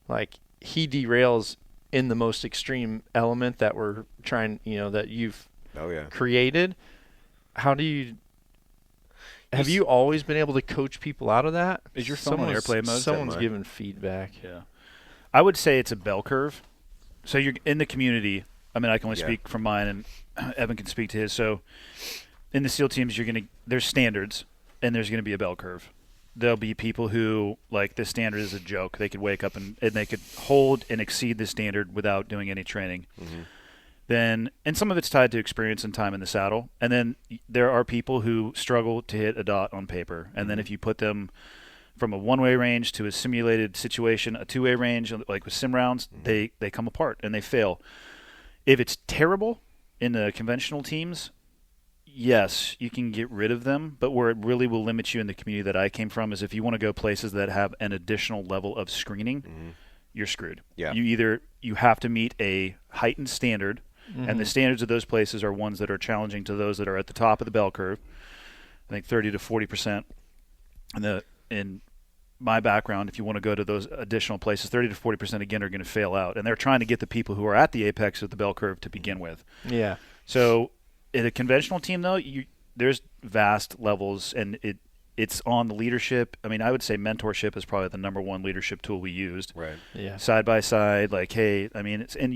like, he derails in the most extreme element that we're trying, that you've created. How do you... Have you always been able to coach people out of that? Is your phone on airplane mode? Someone's giving feedback. Yeah. I would say it's a bell curve. So you're in the community. I mean, I can only speak from mine, and Evan can speak to his. So in the SEAL teams, there's standards, and there's going to be a bell curve. There'll be people who, like, the standard is a joke. They could wake up and they could hold and exceed the standard without doing any training. Mm-hmm. And some of it's tied to experience and time in the saddle. And then there are people who struggle to hit a dot on paper. And then if you put them from a one-way range to a simulated situation, a two-way range, like with sim rounds, they come apart and they fail. If it's terrible in the conventional teams, yes, you can get rid of them. But where it really will limit you in the community that I came from is if you want to go places that have an additional level of screening, you're screwed. Yeah. You have to meet a heightened standard. And the standards of those places are ones that are challenging to those that are at the top of the bell curve. I think 30 to 40%. In my background, if you want to go to those additional places, 30 to 40% again are going to fail out. And they're trying to get the people who are at the apex of the bell curve to begin with. Yeah. So in a conventional team, though, there's vast levels, and it's on the leadership. I mean, I would say mentorship is probably the number one leadership tool we used. Right. Yeah. Side by side, like, hey, I mean, I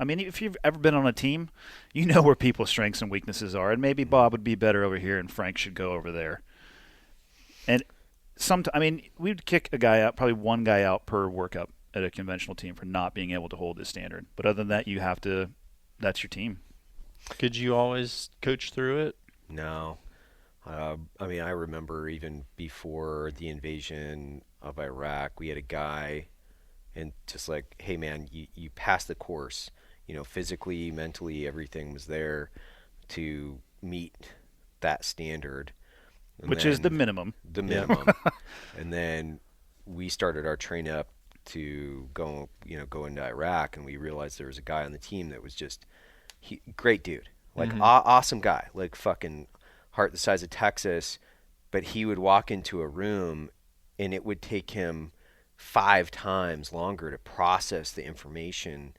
mean, if you've ever been on a team, you know where people's strengths and weaknesses are, and maybe Bob would be better over here and Frank should go over there. And we'd kick a guy out, probably one guy out per workup at a conventional team for not being able to hold this standard. But other than that, that's your team. Could you always coach through it? No. I mean, I remember even before the invasion of Iraq, we had a guy, and just like, hey, man, you passed the course. Physically, mentally, everything was there to meet that standard. Which is the minimum. The minimum. And then we started our train up to go into Iraq, and we realized there was a guy on the team that was just great dude. Like, awesome guy. Like, fucking heart the size of Texas. But he would walk into a room, and it would take him 5 times longer to process the information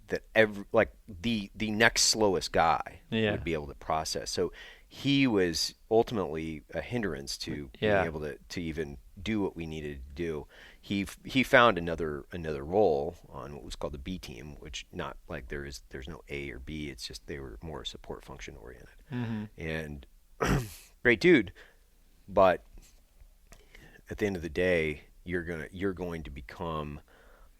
that the next slowest guy would be able to process. So he was ultimately a hindrance to being able to even do what we needed to do. He found another role on what was called the B team, which not like there's no A or B. It's just they were more support function oriented. And great dude, but at the end of the day, you're going to become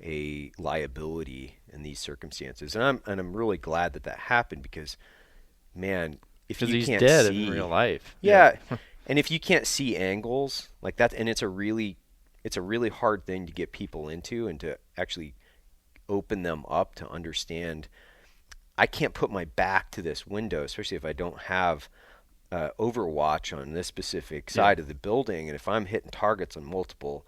a liability in these circumstances. And I'm really glad that happened, because, man, if you he's can't dead see in real life. Yeah. And if you can't see angles like that, and it's a really hard thing to get people into and to actually open them up to understand. I can't put my back to this window, especially if I don't have overwatch on this specific side of the building. And if I'm hitting targets on multiple,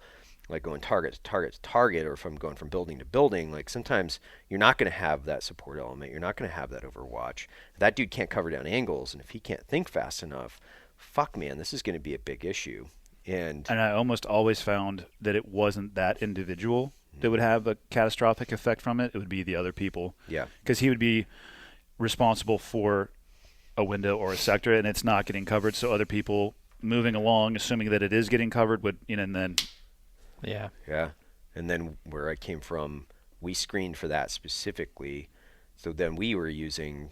like going target to target to target, or if I'm going from building to building, like sometimes you're not going to have that support element. You're not going to have that overwatch. That dude can't cover down angles, and if he can't think fast enough, fuck, man, this is going to be a big issue. And I almost always found that it wasn't that individual that would have a catastrophic effect from it. It would be the other people. Yeah. Because he would be responsible for a window or a sector, and it's not getting covered. So other people moving along, assuming that it is getting covered, would, and then. Yeah. Yeah. And then where I came from, we screened for that specifically. So then we were using,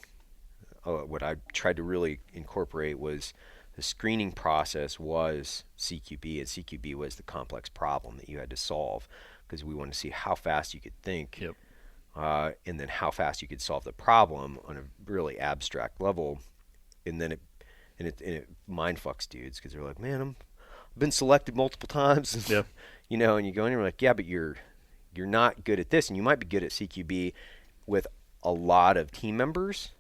what I tried to really incorporate was the screening process was CQB, and CQB was the complex problem that you had to solve, because we wanted to see how fast you could think, and then how fast you could solve the problem on a really abstract level. And then it mind fucks dudes, because they're like, man, I've been selected multiple times. Yeah. And you go in and you're like, yeah, but you're not good at this, and you might be good at CQB with a lot of team members,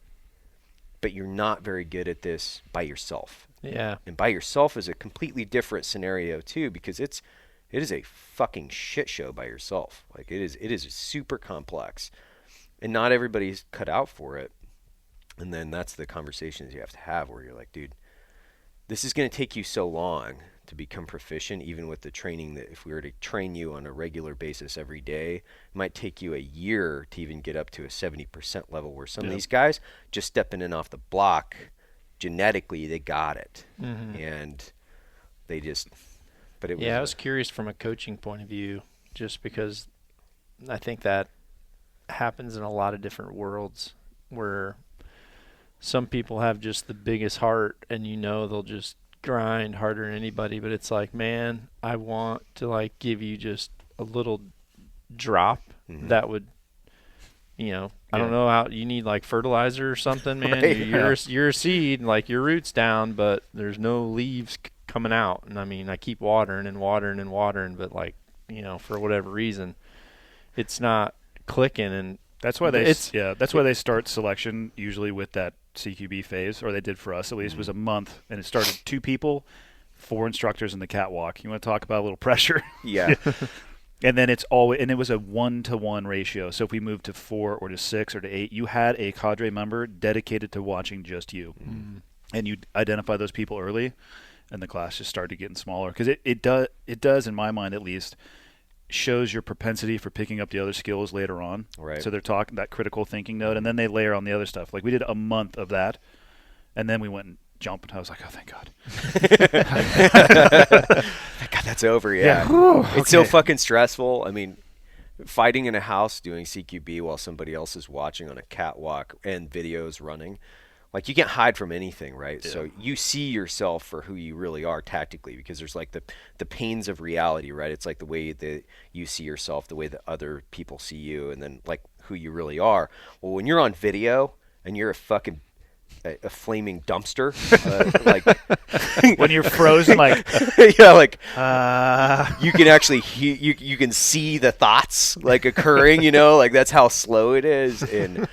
but you're not very good at this by yourself. Yeah. And by yourself is a completely different scenario too, because it is a fucking shit show by yourself. Like it is super complex. and not everybody's cut out for it. And then that's the conversations you have to have where you're like, dude, this is going to take you so long to become proficient, even with the training, that if we were to train you on a regular basis every day, it might take you a year to even get up to a 70% level, where some of these guys just stepping in off the block, genetically, they got it. And they just, but it was. Yeah, I was curious from a coaching point of view, just because I think that happens in a lot of different worlds where some people have just the biggest heart and they'll just grind harder than anybody, but it's like, man, I want to like give you just a little drop that would, I don't know how you need like fertilizer or something, man. Right, You're a seed, like your root's down, but there's no leaves coming out. And I mean, I keep watering and watering and watering, but like, for whatever reason, it's not clicking. And that's why they start selection usually with that CQB phase, or they did for us at least, was a month, and it started 2 people, 4 instructors in the catwalk. You want to talk about a little pressure? Yeah. And then it's always, and it was a 1-to-1 ratio. So if we moved to 4 or to 6 or to 8, you had a cadre member dedicated to watching just you, and you identify those people early, and the class just started getting smaller, because it does in my mind at least shows your propensity for picking up the other skills later on. Right. So they're talking that critical thinking node, and then they layer on the other stuff. Like we did a month of that, and then we went and jumped. I was like, oh, thank God. Thank God that's over. Yeah. Whew, it's so fucking stressful. I mean, fighting in a house doing CQB while somebody else is watching on a catwalk and videos running. Like, you can't hide from anything, right? Yeah. So you see yourself for who you really are tactically, because there's like the pains of reality, right? It's like the way that you see yourself, the way that other people see you, and then like who you really are. Well, when you're on video and you're a fucking a flaming dumpster, like when you're frozen, like yeah, like you can actually you can see the thoughts like occurring, like that's how slow it is, and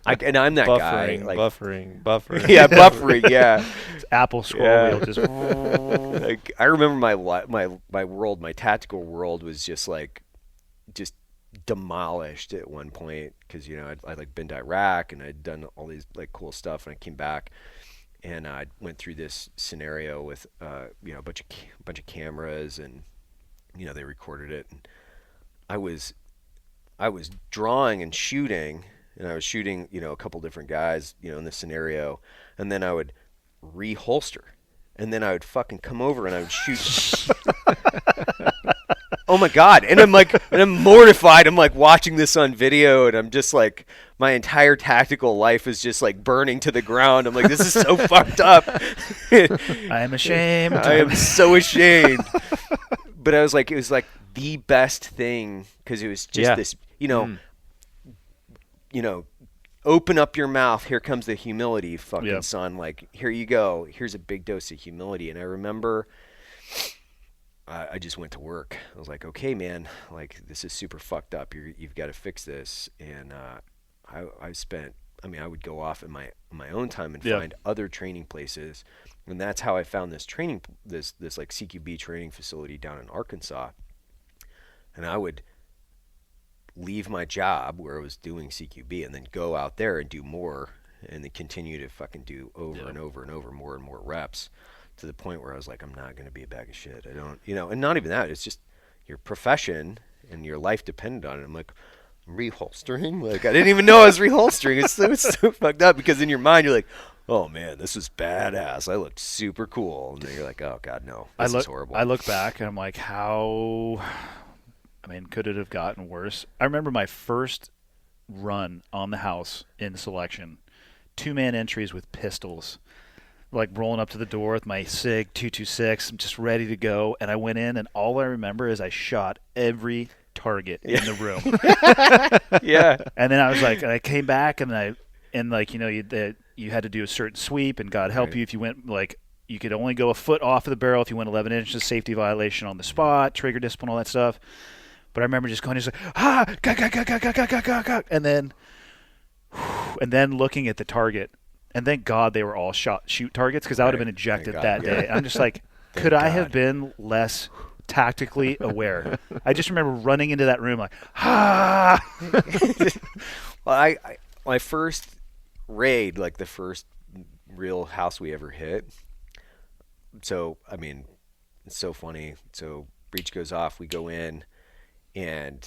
I'm that guy, like buffering, yeah, buffering, yeah. It's Apple scroll wheel just. Like, I remember my world, my tactical world was just demolished at one point, because I'd like been to Iraq and I'd done all these like cool stuff, and I came back and I went through this scenario with a bunch of cameras, and they recorded it, and I was drawing and shooting, and I was shooting a couple different guys in this scenario, and then I would reholster, and then I would fucking come over and I would shoot. Oh my God. And I'm mortified. I'm like watching this on video, and I'm just like, my entire tactical life is just like burning to the ground. I'm like, this is so fucked up. I am ashamed. I am so ashamed. But it was like the best thing, because it was just this, open up your mouth. Here comes the humility, fucking son. Like, here you go. Here's a big dose of humility. And I remember I just went to work. I was like, okay, man, like, this is super fucked up. You've got to fix this. And I would go off in my own time and find other training places. And that's how I found this like CQB training facility down in Arkansas. And I would leave my job where I was doing CQB and then go out there and do more, and then continue to fucking do over and over and over, more and more reps, to the point where I was like, I'm not going to be a bag of shit. I don't, and not even that. It's just your profession and your life depended on it. I'm like, reholstering? Like, I didn't even know I was reholstering. It's so fucked up, because in your mind, you're like, oh man, this is badass. I looked super cool. And then you're like, oh God, no, this is horrible. I look back and I'm like, could it have gotten worse? I remember my first run on the house in selection, 2-man entries with pistols, like rolling up to the door with my SIG 226. I'm just ready to go. And I went in, and all I remember is I shot every target in the room. Yeah. And then I was like, and I came back, and you had to do a certain sweep, and God help you if you went, like, you could only go a foot off of the barrel if you went 11 inches, safety violation on the spot, trigger discipline, all that stuff. But I remember just going, just like, and then looking at the target, and thank God they were all shoot targets, because I would have been ejected that day. I'm just like, could I have been less tactically aware? I just remember running into that room like, Well, I my first raid, like the first real house we ever hit. So I mean, it's so funny. So breach goes off. We go in, and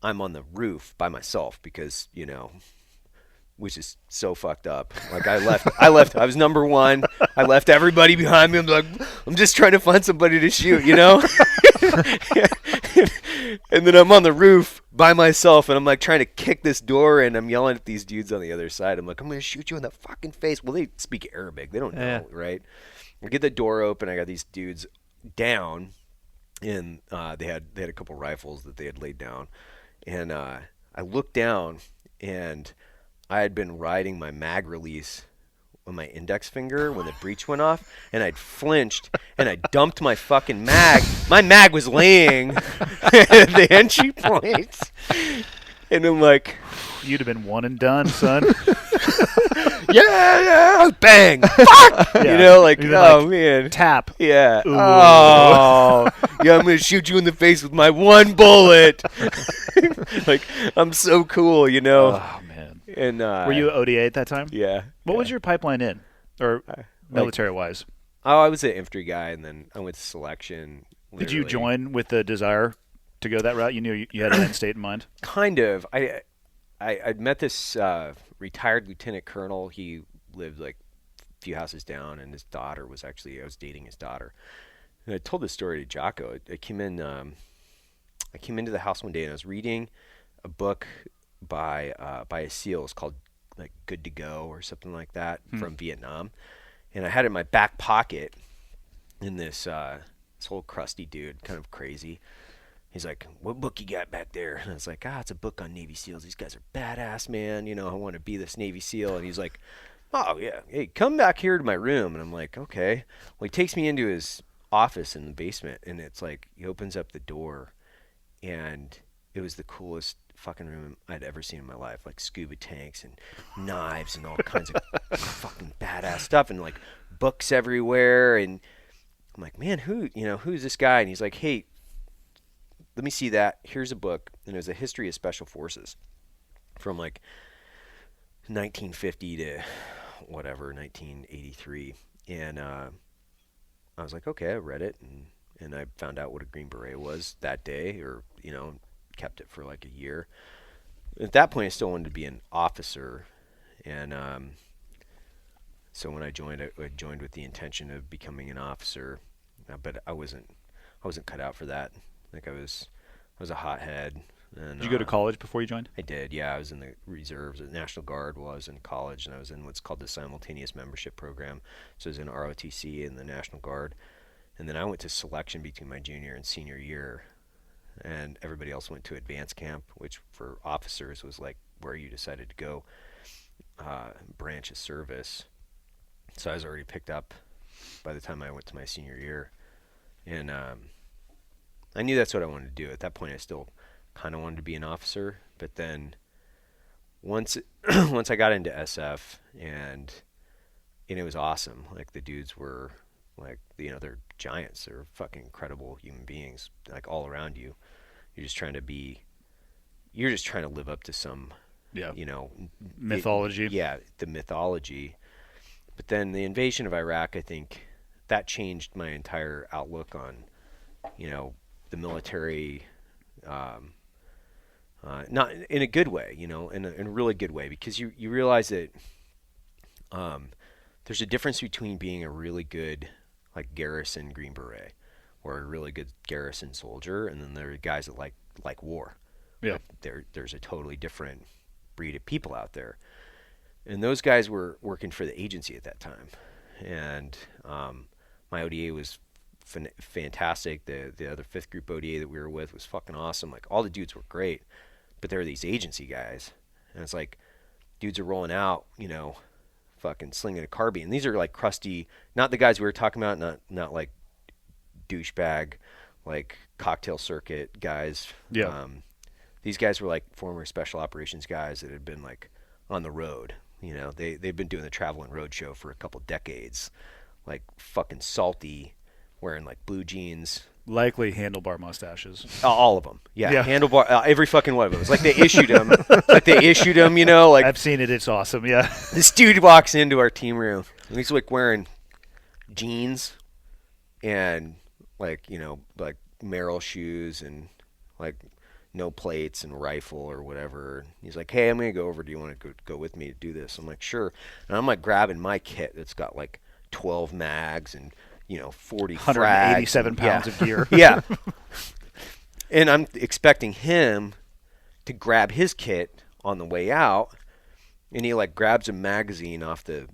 I'm on the roof by myself because which is so fucked up. Like I left. I was number one. I left everybody behind me. I'm like, I'm just trying to find somebody to shoot, And then I'm on the roof by myself, and I'm like trying to kick this door in. I'm yelling at these dudes on the other side. I'm like, I'm gonna shoot you in the fucking face. Well, they speak Arabic. They don't know, right? I get the door open. I got these dudes down, and they had a couple rifles that they had laid down, and I looked down, and I had been riding my mag release on my index finger when the breech went off, and I'd flinched, and I dumped my fucking mag. My mag was laying at the entry point, and I'm like, You'd have been one and done, son. yeah, bang, fuck, Yeah. Man, Tap. yeah, Ooh. oh, yeah, I'm gonna shoot you in the face with my one bullet. Like, I'm so cool, Oh man. And Were you ODA at that time? Yeah. What was your pipeline in, or military-wise? I was an infantry guy, and then I went to selection. Did you literally. join with the desire to go that route? You knew you had an end state in mind. Kind of. I'd met this retired lieutenant colonel. He lived like a few houses down, and his daughter was I was dating his daughter. And I told this story to Jocko. I came into the house one day, and I was reading a book by a SEAL. It's called like Good to Go or something like that from Vietnam. And I had it in my back pocket, and this old crusty dude, kind of crazy. He's like, "What book you got back there?" And I was like, "It's a book on Navy SEALs. These guys are badass, man. I want to be this Navy SEAL." And he's like, "Oh, yeah. Hey, come back here to my room." And I'm like, "Okay." Well, he takes me into his office in the basement, and it's like he opens up the door, and it was the coolest fucking room I'd ever seen in my life. Like scuba tanks and knives and all kinds of fucking badass stuff, and like books everywhere. And I'm like, "Man, who's this guy?" And he's like, "Hey, let me see that. Here's a book." And it was a history of special forces from like 1950 to whatever, 1983. And I was like, okay, I read it, and I found out what a Green Beret was that day, or kept it for like a year. At that point, I still wanted to be an officer, and so when I joined with the intention of becoming an officer, but I wasn't cut out for that. Like I was a hothead. And, Did you go to college before you joined? I did, yeah. I was in the reserves. The National Guard was in college, and I was in what's called the Simultaneous Membership Program. So I was in ROTC and the National Guard. And then I went to selection between my junior and senior year, and everybody else went to advanced camp, which for officers was like where you decided to go branch of service. So I was already picked up by the time I went to my senior year. And I knew that's what I wanted to do. At that point, I still kind of wanted to be an officer. But then once I got into SF, and it was awesome. Like the dudes were like, they're giants. They're fucking incredible human beings, like all around you. You're just trying to live up to some, mythology. The mythology. But then the invasion of Iraq, I think that changed my entire outlook on, the military, not in a good way, in a really good way, because you realize that there's a difference between being a really good like garrison Green Beret or a really good garrison soldier, and then there are guys that like war. Yeah. There's a totally different breed of people out there. And those guys were working for the agency at that time. And my ODA was fantastic. The other 5th group ODA that we were with was fucking awesome. Like all the dudes were great, but there were these agency guys. And it's like dudes are rolling out, fucking slinging a carbine. And these are like crusty, not the guys we were talking about, not like douchebag, like cocktail circuit guys. Yeah. These guys were like former special operations guys that had been like on the road. They've been doing the travel and road show for a couple decades, like fucking salty, wearing like blue jeans. Likely handlebar mustaches. All of them. Yeah. Yeah. Handlebar. Every fucking one of them. It's like they issued them. You know, like I've seen it. It's awesome. Yeah. this dude walks into our team room and he's like wearing jeans and like, you know, like Merrill shoes and like no plates and rifle or whatever. He's like, hey, I'm going to go over. Do you want to go with me to do this? I'm like, sure. And I'm like grabbing my kit that's got like 12 mags and, you know, 40 frags. 187 pounds of gear. Yeah. And I'm expecting him to grab his kit on the way out, and he like grabs a magazine off the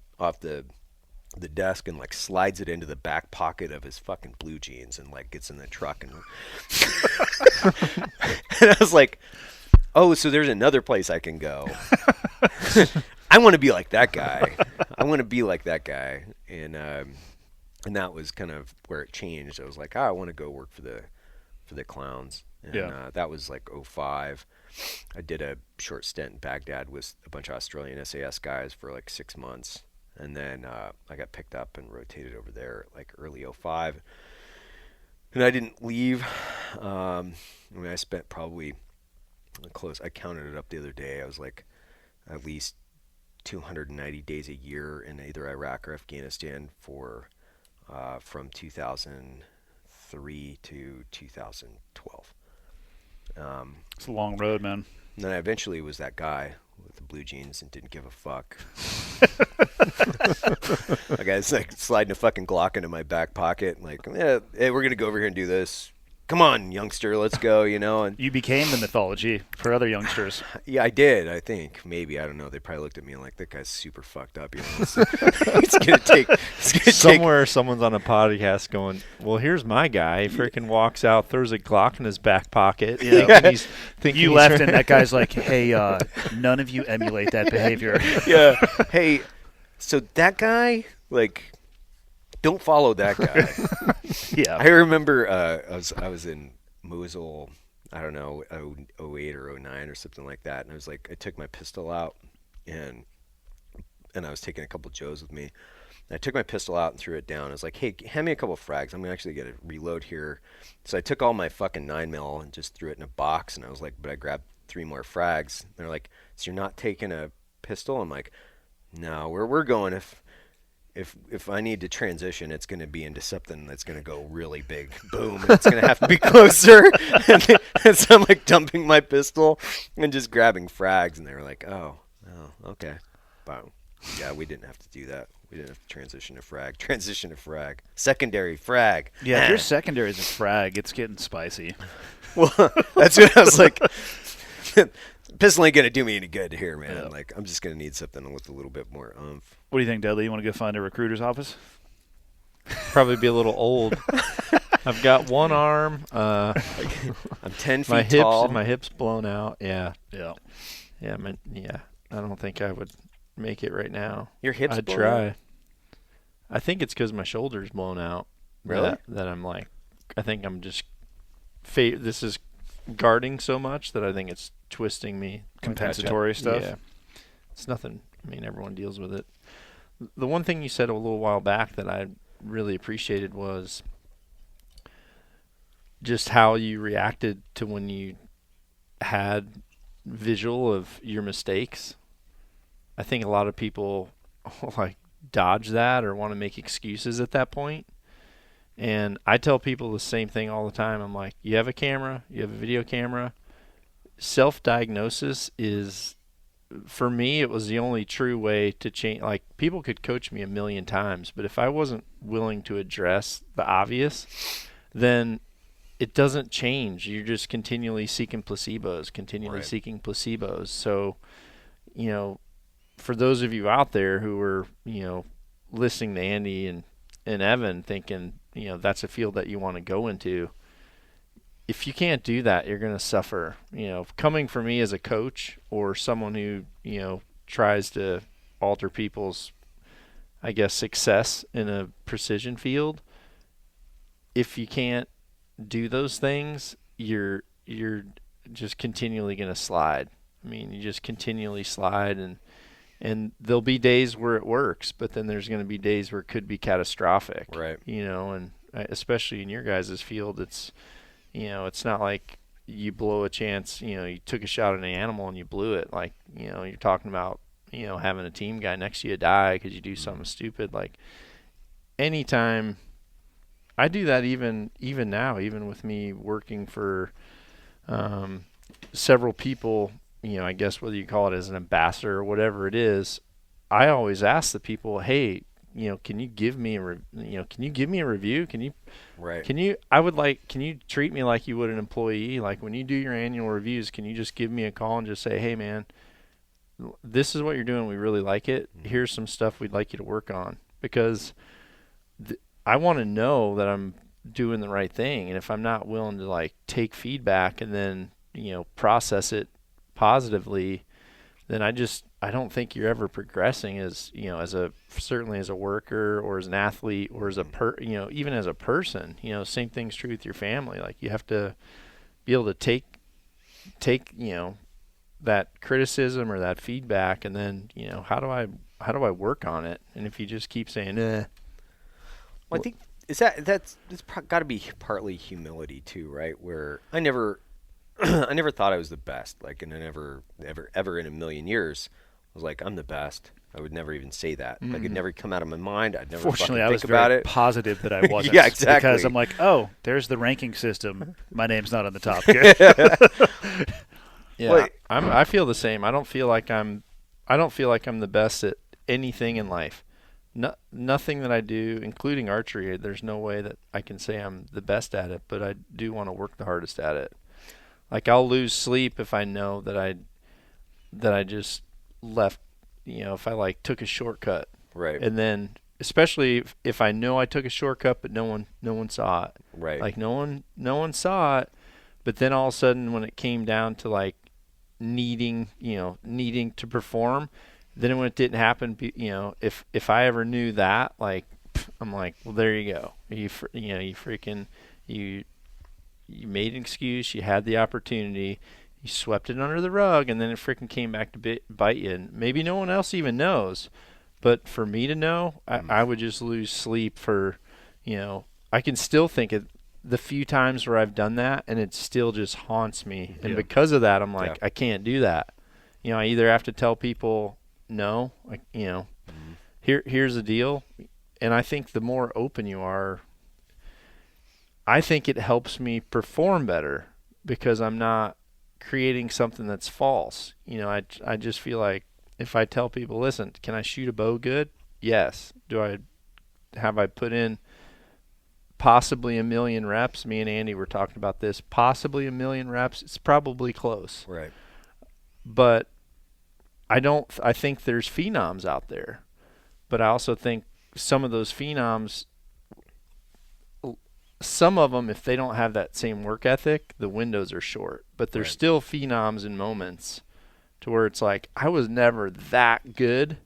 desk and like slides it into the back pocket of his fucking blue jeans and like gets in the truck and and I was like, oh, so there's another place I can go. I want to be like that guy. And that was kind of where it changed. I was like, I want to go work for the Clowns. And that was like 2005. I did a short stint in Baghdad with a bunch of Australian SAS guys for like 6 months. And then I got picked up and rotated over there like early 2005. And I didn't leave. I mean, I spent probably I counted it up the other day. I was like at least 290 days a year in either Iraq or Afghanistan from 2003 to 2012. It's a long road, man. And then I eventually was that guy with the blue jeans and didn't give a fuck. Like I was like sliding a fucking Glock into my back pocket, like, yeah, hey, we're gonna go over here and do this. Come on, youngster, let's go, you know. And You became the mythology for other youngsters. yeah, I did. I think maybe, I don't know. They probably looked at me like, that guy's super fucked up. You know, it's gonna take. Somewhere, someone's on a podcast going, "Well, here's my guy." He freaking walks out, throws a Glock in his back pocket. Yeah. Thinking You he's left, and that guy's like, "Hey, none of you emulate that behavior." Yeah. Hey, so that guy, like, don't follow that guy. Yeah. I remember I was in Mosul, I don't know, 08 or 09 or something like that, and I was like, I took my pistol out, and I was taking a couple Joes with me. And I took my pistol out and threw it down. I was like, hey, hand me a couple frags. I'm gonna actually get a reload here. So I took all my fucking 9mm and just threw it in a box, and I was like, but I grabbed 3 more frags. And they're like, so you're not taking a pistol? I'm like, no, we're going if I need to transition, it's going to be into something that's going to go really big. Boom. And it's going to have to be closer. And so I'm like dumping my pistol and just grabbing frags. And they were like, oh, okay. Wow. Yeah, we didn't have to do that. We didn't have to transition to frag. Secondary frag. Yeah, if your secondary is a frag, it's getting spicy. Well, that's what I was like. Pistol ain't going to do me any good here, man. Yeah. Like, I'm just going to need something with a little bit more oomph. What do you think, Dudley? You want to go find a recruiter's office? probably be a little old. I've got one arm. I'm 10 feet tall. My hips blown out. Yeah. Yeah. Yeah. I don't think I would make it right now. Your hips I'd blown try. out? I think it's because my shoulder's blown out. Really? That I'm like, I think I'm just. This is guarding so much that I think it's twisting me. Compensatory stuff? Yeah. It's nothing. I mean, everyone deals with it. The one thing you said a little while back that I really appreciated was just how you reacted to when you had visual of your mistakes. I think a lot of people like dodge that or want to make excuses at that point. And I tell people the same thing all the time. I'm like, you have a camera, you have a video camera. Self-diagnosis is, for me, it was the only true way to change. Like, people could coach me a million times, but if I wasn't willing to address the obvious, then it doesn't change. You're just continually seeking placebos, So, for those of you out there who are, listening to Andy and Evan thinking, that's a field that you want to go into, if you can't do that, you're going to suffer. Coming from me as a coach or someone who, tries to alter people's, I guess, success in a precision field, if you can't do those things, you're just continually going to slide. I mean, you just continually slide, and there'll be days where it works, but then there's going to be days where it could be catastrophic. Right. And especially in your guys' field, it's, it's not like you blow a chance, you took a shot at an animal and you blew it. Like, you're talking about, having a team guy next to you die because you do something stupid. Like, anytime I do that, even now, even with me working for several people, I guess whether you call it as an ambassador or whatever it is, I always ask the people, hey, can you give me a review? Can you treat me like you would an employee? Like, when you do your annual reviews, can you just give me a call and just say, hey man, this is what you're doing. We really like it. Here's some stuff we'd like you to work on, because I want to know that I'm doing the right thing. And if I'm not willing to like take feedback and then, process it positively, then I don't think you're ever progressing as, certainly as a worker or as an athlete or as even as a person. Same thing's true with your family. Like, you have to be able to take, that criticism or that feedback, and then, how do I work on it? And if you just keep saying, Well, I think that's got to be partly humility too, right? Where I never thought I was the best. Like, and I never ever in a million years was like, I'm the best. I would never even say that. Like, it'd never come out of my mind. I'd never Fortunately, fucking I was think about very it. positive that I wasn't. Yeah, exactly. Because I'm like, oh, there's the ranking system. My name's not on the top. yeah, Well, I feel the same. I don't feel like I'm the best at anything in life. Nothing that I do, including archery, there's no way that I can say I'm the best at it, but I do want to work the hardest at it. Like, I'll lose sleep if I know that I just left, if I like took a shortcut. Right. And then, especially if I know I took a shortcut but no one saw it. Right. Like, no one saw it, but then all of a sudden when it came down to like needing to perform, then when it didn't happen, if I ever knew that, like, I'm like, well, there you go. You made an excuse. You had the opportunity. You swept it under the rug, and then it freaking came back to bite you. And maybe no one else even knows, but for me to know, I would just lose sleep for, I can still think of the few times where I've done that, and it still just haunts me. And because of that, I'm like, I can't do that. I either have to tell people, no, like, here's the deal. And I think the more open you are, I think it helps me perform better, because I'm not creating something that's false. I just feel like if I tell people, listen, can I shoot a bow good? Yes. Have I put in possibly 1 million reps? Me and Andy were talking about this. Possibly 1 million reps. It's probably close. Right. But I think there's phenoms out there. But I also think some of those phenoms, some of them, if they don't have that same work ethic, the windows are short. But there's still phenoms in moments to where it's like, I was never that good,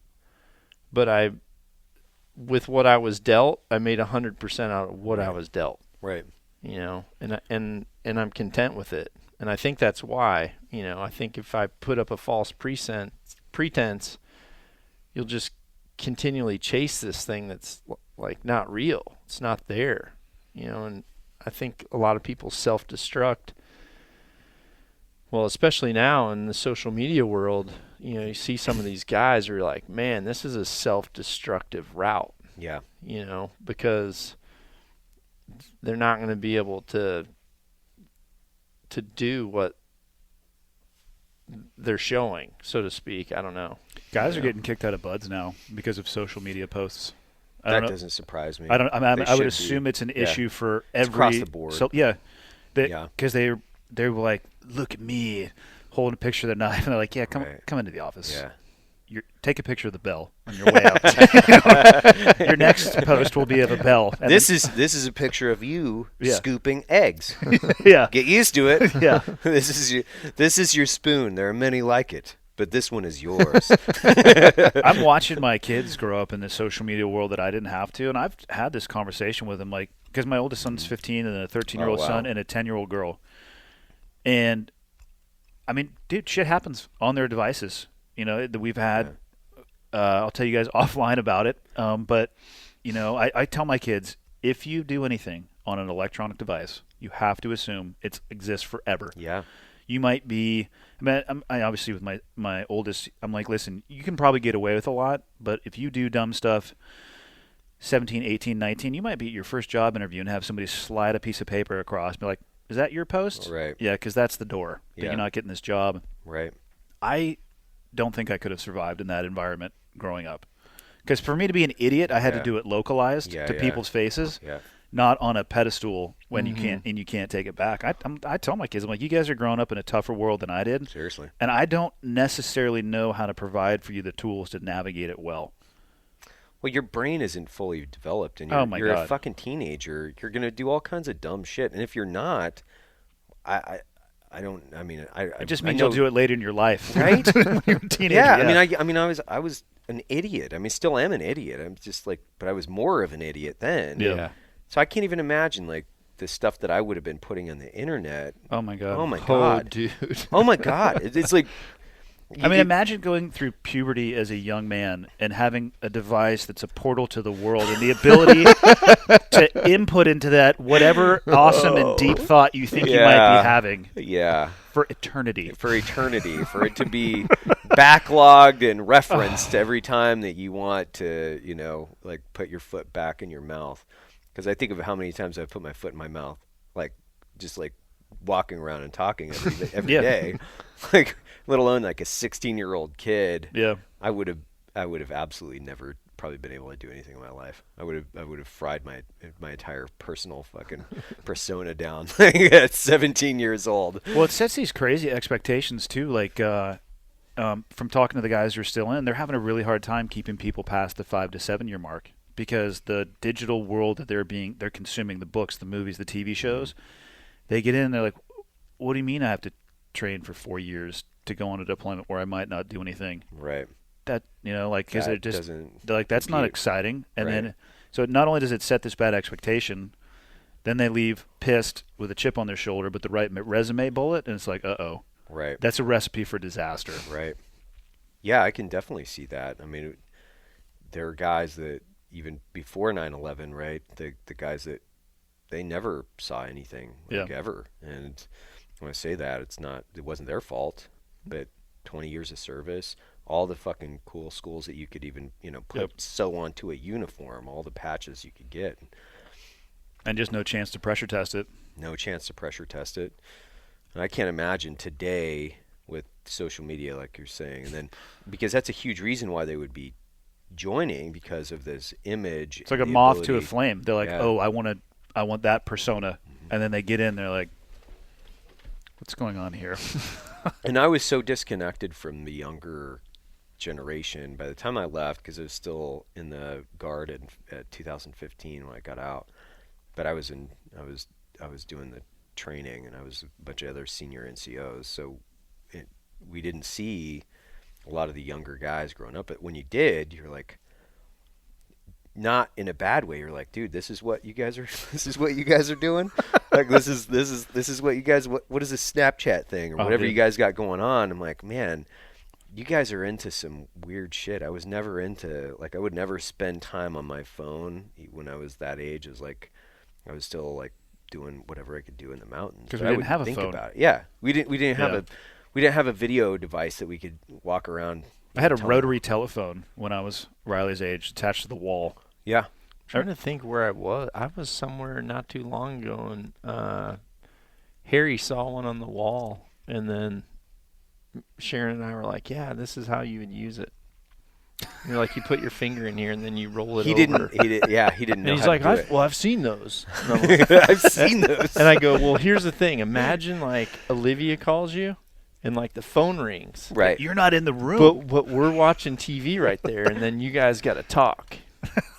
but with what I was dealt, I made 100% out of what I was dealt. Right. And I'm content with it. And I think that's why, I think if I put up a false pretense, you'll just continually chase this thing that's like not real. It's not there. And I think a lot of people self-destruct. Well, especially now in the social media world, you see some of these guys who are like, man, this is a self-destructive route. Yeah. Because they're not going to be able to do what they're showing, so to speak. I don't know. Guys are getting kicked out of buds now because of social media posts. That doesn't surprise me. I would assume it's an issue for every across the board. So because they were like, look at me holding a picture of the knife, and they're like, yeah, come into the office. Yeah. Take a picture of the bell on your way out. Your next post will be of a bell. And This is a picture of you scooping eggs. Yeah. Get used to it. Yeah. This is your spoon. There are many like it, but this one is yours. I'm watching my kids grow up in the social media world that I didn't have to, and I've had this conversation with them, like, because my oldest son's 15 and a 13-year-old son and a 10-year-old girl. And, I mean, dude, shit happens on their devices. That we've had, I'll tell you guys offline about it. But, I tell my kids, if you do anything on an electronic device, you have to assume it exists forever. Yeah. You might be, I obviously with my oldest, I'm like, listen, you can probably get away with a lot, but if you do dumb stuff, 17, 18, 19, you might be at your first job interview and have somebody slide a piece of paper across, be like, is that your post? Right. Yeah, because that's the door. But Yeah. you're not getting this job. Right. I don't think I could have survived in that environment growing up. Because for me to be an idiot, I had to do it localized to people's faces. Yeah. Not on a pedestal when you can't take it back. I tell my kids, I'm like, you guys are growing up in a tougher world than I did. Seriously. And I don't necessarily know how to provide for you the tools to navigate it well. Well, your brain isn't fully developed, and you're God. a fucking teenager. You're gonna do all kinds of dumb shit, and if you're not, I It just means know, you'll do it later in your life, right? When you're a teenager. Yeah, I was an idiot. I mean, still am an idiot. I'm just like, but I was more of an idiot then. Yeah. So I can't even imagine like the stuff that I would have been putting on the internet. Oh my god. Oh my god, dude. Oh my god. It's like. I mean, imagine going through puberty as a young man and having a device that's a portal to the world and the ability to input into that whatever awesome and deep thought you think you might be having. Yeah. For eternity. For it to be backlogged and referenced every time that you want to, like put your foot back in your mouth. Because I think of how many times I've put my foot in my mouth, like just like walking around and talking every day. Like, let alone like a 16-year-old kid. Yeah. I would have absolutely never probably been able to do anything in my life. I would have fried my entire personal fucking persona down at 17 years old. Well, it sets these crazy expectations too. Like from talking to the guys who are still in, they're having a really hard time keeping people past the 5 to 7 year mark because the digital world that they're consuming, the books, the movies, the TV shows, they get in and they're like, what do you mean I have to train for 4 years to go on a deployment where I might not do anything? Right. That, like, because they're like, that's not compute. exciting. And Right. then, so not only does it set this bad expectation, then they leave pissed with a chip on their shoulder, but the right resume bullet, and it's like, uh-oh. Right. That's a recipe for disaster. Right. Yeah, I can definitely see that. I mean, there are guys that even before 9/11, right? The guys that they never saw anything ever. And when I say that, it wasn't their fault, but 20 years of service, all the fucking cool schools that you could even, sew onto a uniform, all the patches you could get. And just no chance to pressure test it. No chance to pressure test it. And I can't imagine today with social media, like you're saying, and then because that's a huge reason why they would be joining, because of this image. It's like a moth to a flame. They're like, oh, I want that persona. And then they get in, they're like, what's going on here? And I was so disconnected from the younger generation by the time I left, because I was still in the Guard at 2015 when I got out. But I was doing the training, and I was a bunch of other senior NCOs. So we didn't see a lot of the younger guys growing up. But when you did, you're like, not in a bad way. You're like, dude, this is what you guys are. This is what you guys are doing. Like this is what you guys. What is this Snapchat thing or whatever you guys got going on? I'm like, man, you guys are into some weird shit. I was never into, like, I would never spend time on my phone when I was that age. It was like I was still like doing whatever I could do in the mountains. Because we didn't have a phone. About it. Yeah, we didn't have a video device that we could walk around. I had a rotary telephone when I was Riley's age, attached to the wall. Yeah. I'm trying to think where I was. I was somewhere not too long ago, and Harry saw one on the wall, and then Sharon and I were like, yeah, this is how you would use it. You're like, you put your finger in here, and then you roll it over. He didn't know and he's how like, to do it. I've seen those. And I'm like, I've seen those. And I go, well, here's the thing. Imagine, like, Olivia calls you, and, like, the phone rings. Right. You're not in the room. But we're watching TV right there, and then you guys got to talk.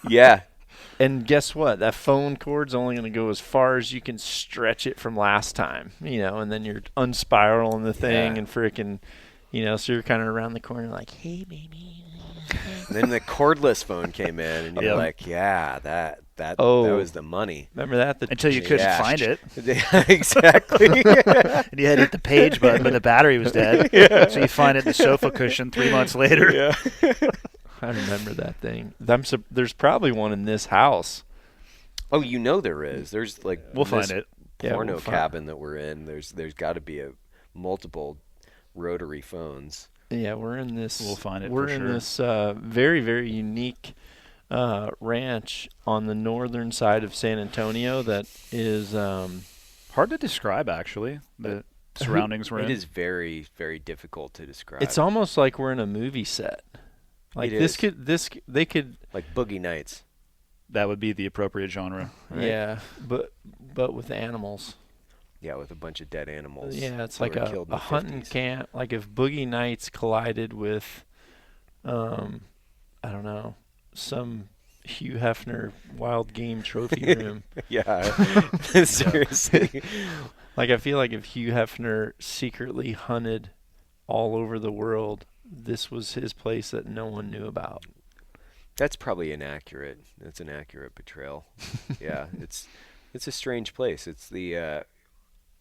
Yeah. And guess what? That phone cord's only going to go as far as you can stretch it from last time, and then you're unspiraling the thing and freaking, so you're kind of around the corner like, hey, baby. And then the cordless phone came in, and you're like, yeah, that was the money. Remember that? Until you couldn't find it. Exactly. And you had to hit the page button, but the battery was dead. Yeah. So you find it in the sofa cushion 3 months later. Yeah. I remember that thing. There's probably one in this house. Oh, there is. There's like We'll this find it. Yeah, porno we'll find cabin that we're in. There's got to be a multiple rotary phones. Yeah, we're in this. We'll find it We're for in sure. this very, very unique ranch on the northern side of San Antonio that is Hard to describe, actually, the surroundings we're It in. is very, very difficult to describe. it's almost like we're in a movie set. Like It this is. could they could like Boogie Nights. That would be the appropriate genre. Right. yeah, but with animals. Yeah, with a bunch of dead animals. Yeah, it's that like were killed in a the hunting 50s. camp. Like if Boogie Nights collided with, I don't know, some Hugh Hefner wild game trophy room. Yeah, seriously. Like I feel like if Hugh Hefner secretly hunted all over the world, this was his place that no one knew about. That's probably inaccurate. That's an accurate portrayal. Yeah, it's a strange place. It's the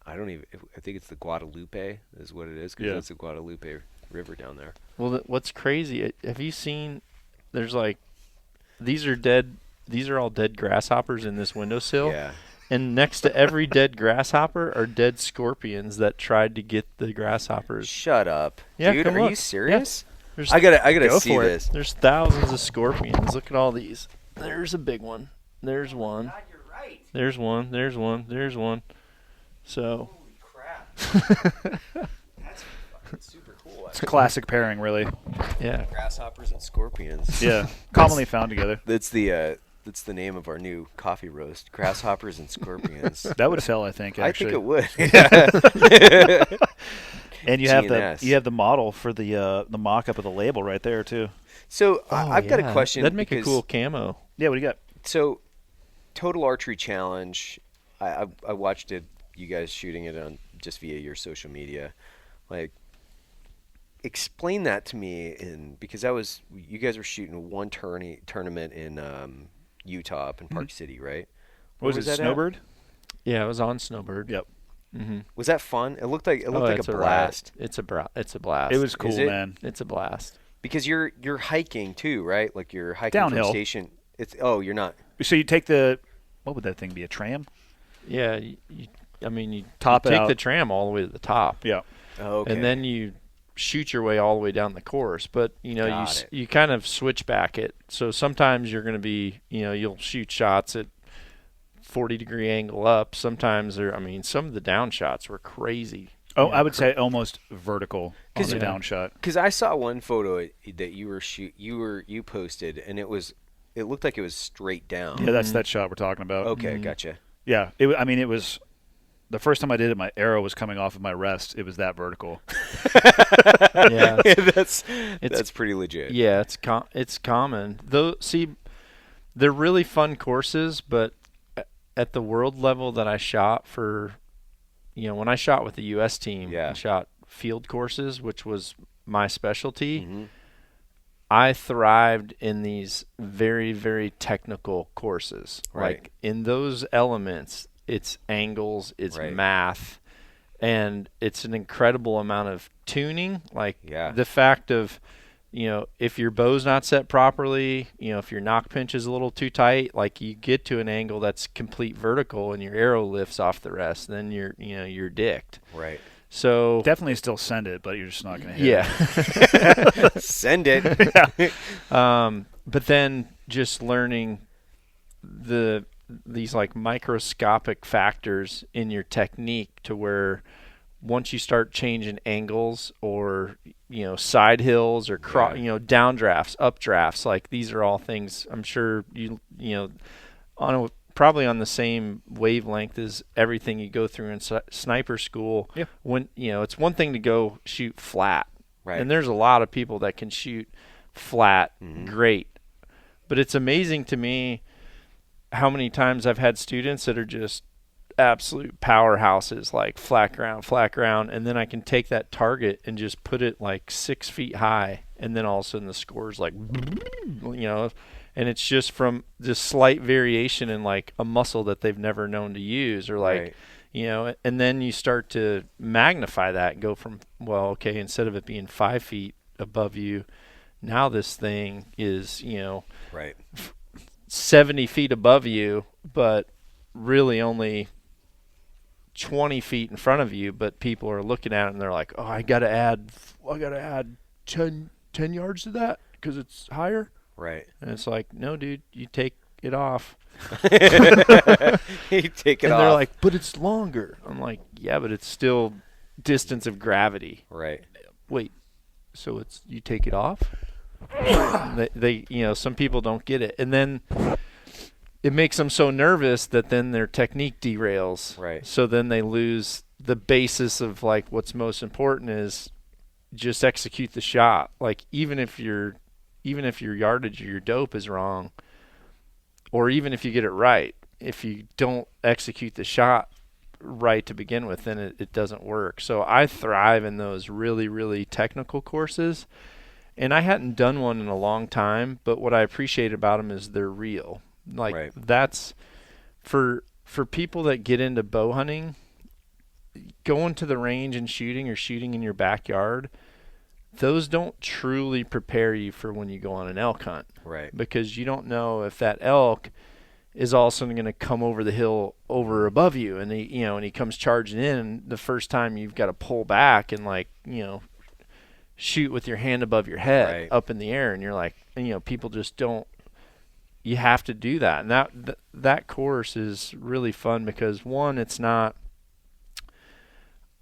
I think it's the Guadalupe is what it is, because Yeah. it's the Guadalupe River down there. Well, what's crazy? Have you seen? There's like these are dead. These are all dead grasshoppers in this windowsill. Yeah. And next to every dead grasshopper are dead scorpions that tried to get the grasshoppers. Shut up. Yeah, Dude, come are look. you serious? There's, I gotta Go see for it. this. there's thousands of scorpions. Look at all these. There's a big one. There's one. God, you're right. There's one. There's one. There's one. So Holy crap. That's fucking super cool. It's a classic pairing, really. yeah. Grasshoppers and scorpions. Yeah, commonly found together. That's the name of our new coffee roast. Grasshoppers and scorpions. That would sell, I think. I Actually, think it would. And you have GNS. the model for the mock-up of the label right there too. So Oh, I've got a yeah. question. That'd make a because- cool camo. Yeah, what do you got? So, Total Archery Challenge. I watched it. You guys shooting it on just via your social media. Like, explain that to me because you guys were shooting one tournament in Utah up in Park City, right? What Where was it? that at? Snowbird? Yeah, it was on Snowbird. Yep. Mm-hmm. Was that fun? It looked like a blast. It's a blast. It was cool, it? man. It's a blast. Because you're hiking too, right? Like you're hiking Downhill. from station. You're not. So you take what would that thing be? A tram? Yeah, you Top it take out. the tram all the way to the top. Yeah. Oh, okay. And then you shoot your way all the way down the course. But Got it. you kind of switch back it. So sometimes you're going to be you'll shoot shots at 40-degree angle up. Sometimes some of the down shots were crazy. Oh, I would say almost vertical on the Yeah. down shot. Because I saw one photo that you posted, and it looked like it was straight down. Yeah, that's that shot we're talking about. Okay, gotcha. Yeah, it was the first time I did it. My arrow was coming off of my rest. It was that vertical. Yeah. That's pretty legit. Yeah, it's common. Though, see, they're really fun courses, but at the world level that I shot for, when I shot with the U.S. team and shot field courses, which was my specialty, Mhm. I thrived in these very, very technical courses. Right. Like in those elements, it's angles, it's Right. math, and it's an incredible amount of tuning. Like Yeah. the fact of, if your bow's not set properly, if your knock pinch is a little too tight, like you get to an angle that's complete vertical and your arrow lifts off the rest, then you're dicked. Right. So Definitely still send it, but you're just not going to hit yeah. Send it. But then just learning these like microscopic factors in your technique to where once you start changing angles or side hills or down drafts, up drafts, like these are all things I'm sure probably on the same wavelength as everything you go through in sniper school. Yeah. When it's one thing to go shoot flat, Right. and there's a lot of people that can shoot flat Mhm. great, but it's amazing to me how many times I've had students that are just absolute powerhouses, like flat ground, and then I can take that target and just put it like 6 feet high, and then all of a sudden the score's like, and it's just from this slight variation in like a muscle that they've never known to use, or like, Right. and then you start to magnify that and go from, well, okay, instead of it being 5 feet above you, now this thing is, Right. 70 feet above you, but really only 20 feet in front of you, but people are looking at it and they're like, oh, I got to add 10 yards to that because it's higher. Right. And it's like, no, dude, you take it off. You take it And off. they're like, but it's longer. I'm like, yeah, but it's still distance of gravity. Right. Wait, so it's you take it off? they some people don't get it. And then it makes them so nervous that then their technique derails. Right. So then they lose the basis of like what's most important is just execute the shot. Like even if your yardage or your dope is wrong, or even if you get it right, if you don't execute the shot right to begin with, then it doesn't work. So I thrive in those really, really technical courses. And I hadn't done one in a long time, but what I appreciate about them is they're real. Like Right. that's for people that get into bow hunting, going to the range and shooting or shooting in your backyard, those don't truly prepare you for when you go on an elk hunt. Right. Because you don't know if that elk is all of a sudden going to come over the hill over above you, and he comes charging in, and the first time you've got to pull back and shoot with your hand above your head Right. up in the air, and you're like, people just don't. You have to do that, and that course is really fun because one, it's not.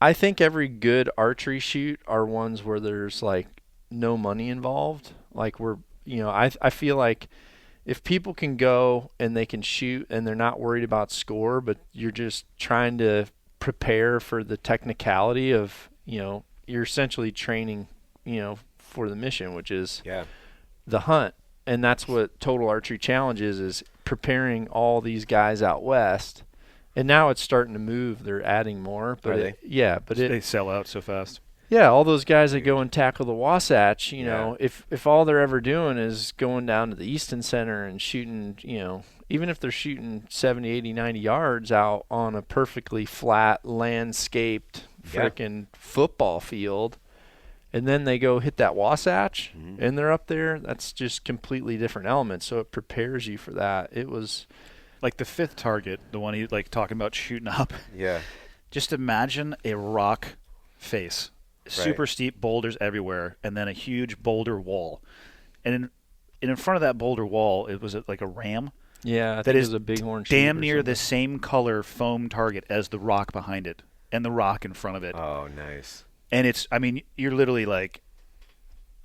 I think every good archery shoot are ones where there's like no money involved. Like I feel like if people can go and they can shoot and they're not worried about score, but you're just trying to prepare for the technicality of, you're essentially training, for the mission, which is the hunt. And that's what Total Archery Challenge is preparing all these guys out west. And now it's starting to move. They're adding more. But they sell out so fast. Yeah, all those guys that go and tackle the Wasatch, if all they're ever doing is going down to the Easton Center and shooting, even if they're shooting 70, 80, 90 yards out on a perfectly flat, landscaped frickin' football field, and then they go hit that Wasatch and they're up there, that's just completely different elements. So it prepares you for that. It was like the fifth target, the one he like talking about shooting up. Yeah. Just imagine a rock face. Super steep boulders everywhere, and then a huge boulder wall. And in front of that boulder wall, it was like a ram. Yeah, I that think is it was a bighorn sheep damn or near something. the same color foam target as the rock behind it, and the rock in front of it. Oh, nice. And you're literally like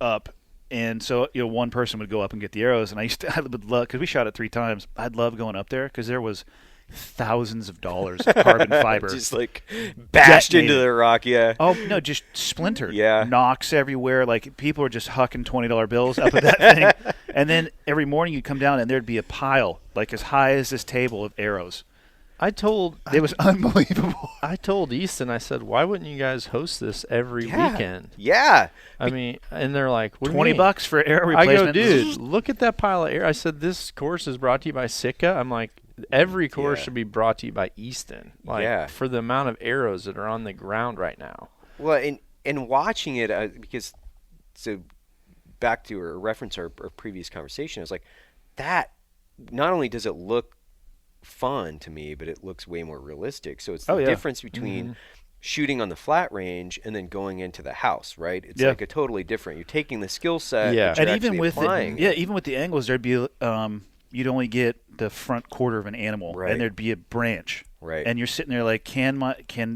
up, and so one person would go up and get the arrows, and I would love, because we shot it 3 times. I'd love going up there because there was thousands of dollars of carbon fiber just like bashed detonated into the rock. Yeah. Oh no, just splintered. Yeah. Knocks everywhere. Like people are just hucking $20 bills up at that thing. And then every morning you'd come down and there'd be a pile like as high as this table of arrows. It was unbelievable. I told Easton, I said, why wouldn't you guys host this every weekend? Yeah. I mean, and they're like, what do you mean? $20 for arrow I replacement. go, dude, look at that pile of air. I said, this course is brought to you by Sitka. I'm like, every course should be brought to you by Easton. Like, for the amount of arrows that are on the ground right now. Well, in watching it, because so back to or reference our previous conversation, I was like, that not only does it look fun to me, but it looks way more realistic. So it's the difference between shooting on the flat range and then going into the house, right? It's like a totally different. You're taking the skill set, that you're and even with applying. even with the angles, there'd be you'd only get the front quarter of an animal, and there'd be a branch, and you're sitting there like,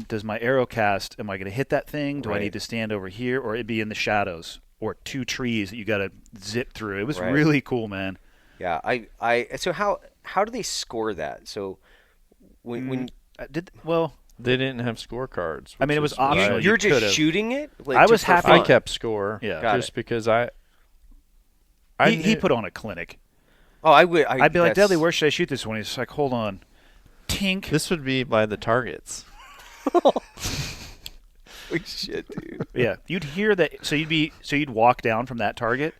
does my arrow cast? Am I going to hit that thing? Do I need to stand over here, or it'd be in the shadows, or 2 trees that you got to zip through? It was really cool, man. Yeah, so how do they score that? So when they didn't have scorecards. I mean, it was optional. You're just shooting it. Like, I was happy. I kept score. Yeah, just because he put on a clinic. Oh, I would. I'd be like, Dudley, where should I shoot this one? He's like, hold on, tink. This would be by the targets. Holy shit, dude. Yeah, you'd hear that. So you'd walk down from that target,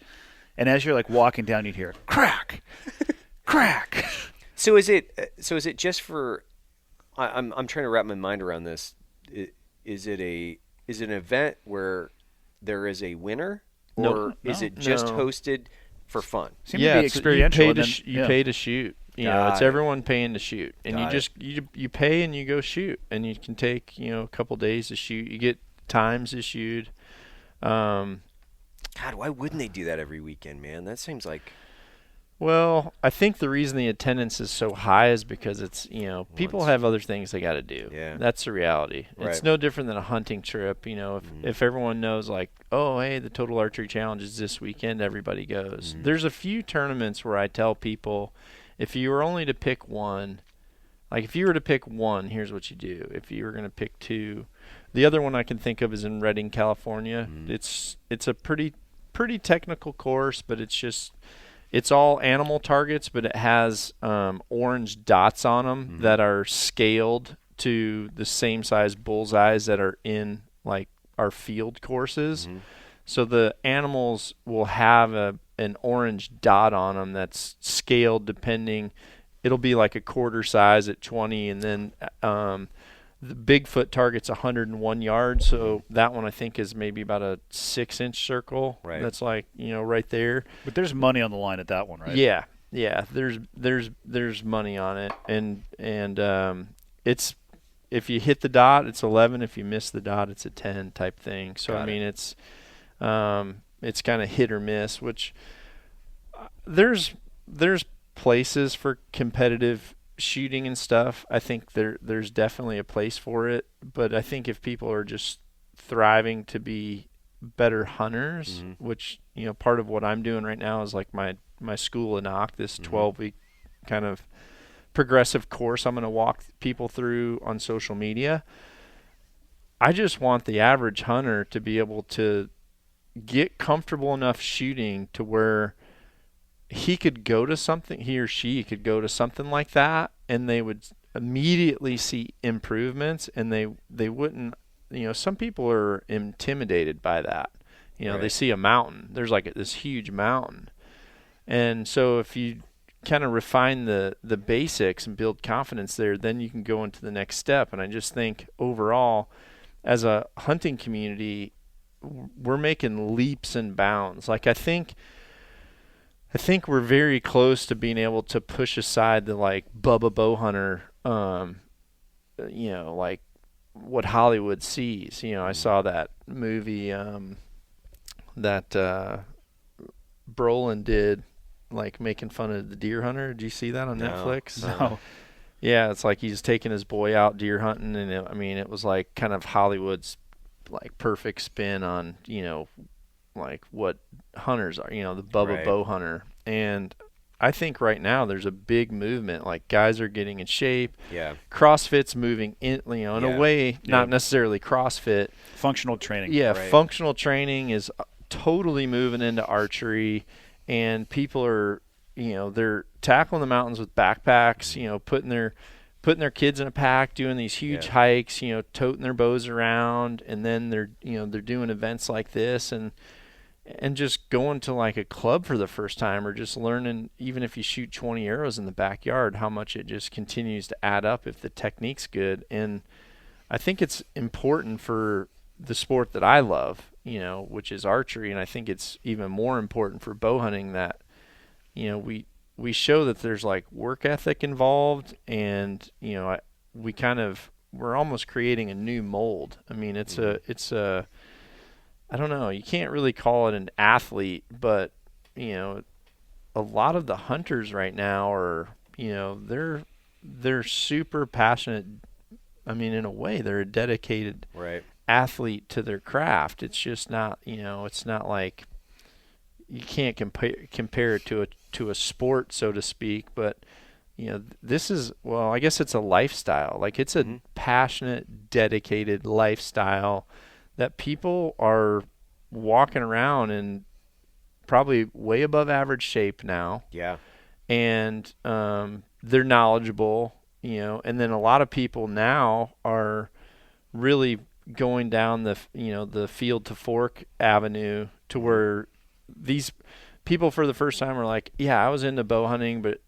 and as you're like walking down, you'd hear crack, crack. So is it just for? I'm trying to wrap my mind around this. Is it an event where there is a winner, or is it just hosted for fun. Seemed to be experiential. You pay to shoot. You know, it's everyone paying to shoot, and you pay and you go shoot, and you can take a couple days to shoot. You get times issued. God, why wouldn't they do that every weekend, man? That seems like. Well, I think the reason the attendance is so high is because it's people have other things they got to do. Yeah, that's the reality. Right. It's no different than a hunting trip. If everyone knows like, oh, hey, the Total Archery Challenge is this weekend, everybody goes. There's a few tournaments where I tell people, if you were only to pick one, like if you were to pick one, here's what you do. If you were going to pick two, the other one I can think of is in Redding, California. It's a pretty technical course, but it's all animal targets, but it has orange dots on them that are scaled to the same size bullseyes that are in like our field courses. So the animals will have an orange dot on them that's scaled depending. It'll be like a quarter size at 20, and then the Bigfoot target's 101 yards, so that one I think is maybe about a 6-inch circle. Right. That's like right there. But there's money on the line at that one, right? Yeah. There's money on it, and it's if you hit the dot, it's 11. If you miss the dot, it's a 10 type thing. So it's kind of hit or miss. Which there's places for competitive shooting and stuff. I think there's definitely a place for it, but I think if people are just thriving to be better hunters, which part of what I'm doing right now is like my school in Ock, this 12-week kind of progressive course I'm going to walk people through on social media. I just want the average hunter to be able to get comfortable enough shooting to where he or she could go to something like that, and they would immediately see improvements, and they wouldn't, some people are intimidated by that. They see a mountain. There's like this huge mountain. And so if you kind of refine the basics and build confidence there, then you can go into the next step. And I just think overall, as a hunting community, we're making leaps and bounds. Like I think we're very close to being able to push aside the like Bubba Bowhunter, like what Hollywood sees. I saw that movie that Brolin did, like making fun of the deer hunter. Did you see that on Netflix? No. Yeah, it's like he's taking his boy out deer hunting, and it was like kind of Hollywood's like perfect spin on like what hunters are, the Bubba bow hunter. And I think right now there's a big movement, like guys are getting in shape. Yeah. CrossFit's moving in, in a way, not necessarily CrossFit. Functional training. Yeah, functional training is totally moving into archery, and people are, they're tackling the mountains with backpacks, putting their kids in a pack, doing these huge hikes, toting their bows around, and then they're doing events like this, and just going to like a club for the first time, or just learning, even if you shoot 20 arrows in the backyard, how much it just continues to add up if the technique's good. And I think it's important for the sport that I love, which is archery, and I think it's even more important for bow hunting that, we show that there's like work ethic involved, and we're almost creating a new mold. I mean, it's a I don't know, you can't really call it an athlete, but a lot of the hunters right now are, they're super passionate. I mean, in a way, they're a dedicated athlete to their craft. It's just not, it's not like you can't compare it to a sport, so to speak, but this is, well, I guess it's a lifestyle. Like it's a passionate, dedicated lifestyle that people are walking around in probably way above average shape now. Yeah. And they're knowledgeable, and then a lot of people now are really going down the field to fork avenue to where these people for the first time are like, yeah, I was into bow hunting, but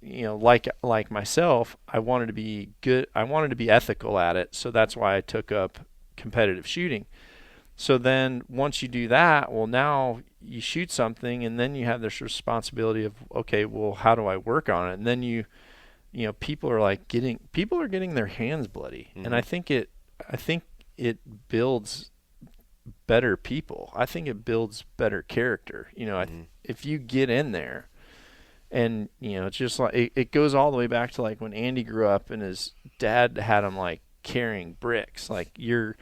like myself, I wanted to be good. I wanted to be ethical at it. So that's why I took up competitive shooting. So then once you do that, well, now you shoot something, and then you have this responsibility of, okay, well, how do I work on it? And then people are getting their hands bloody. Mm-hmm. And I think it builds better people. I think it builds better character. If you get in there, and it's just like it goes all the way back to like when Andy grew up and his dad had him like carrying bricks. Like you're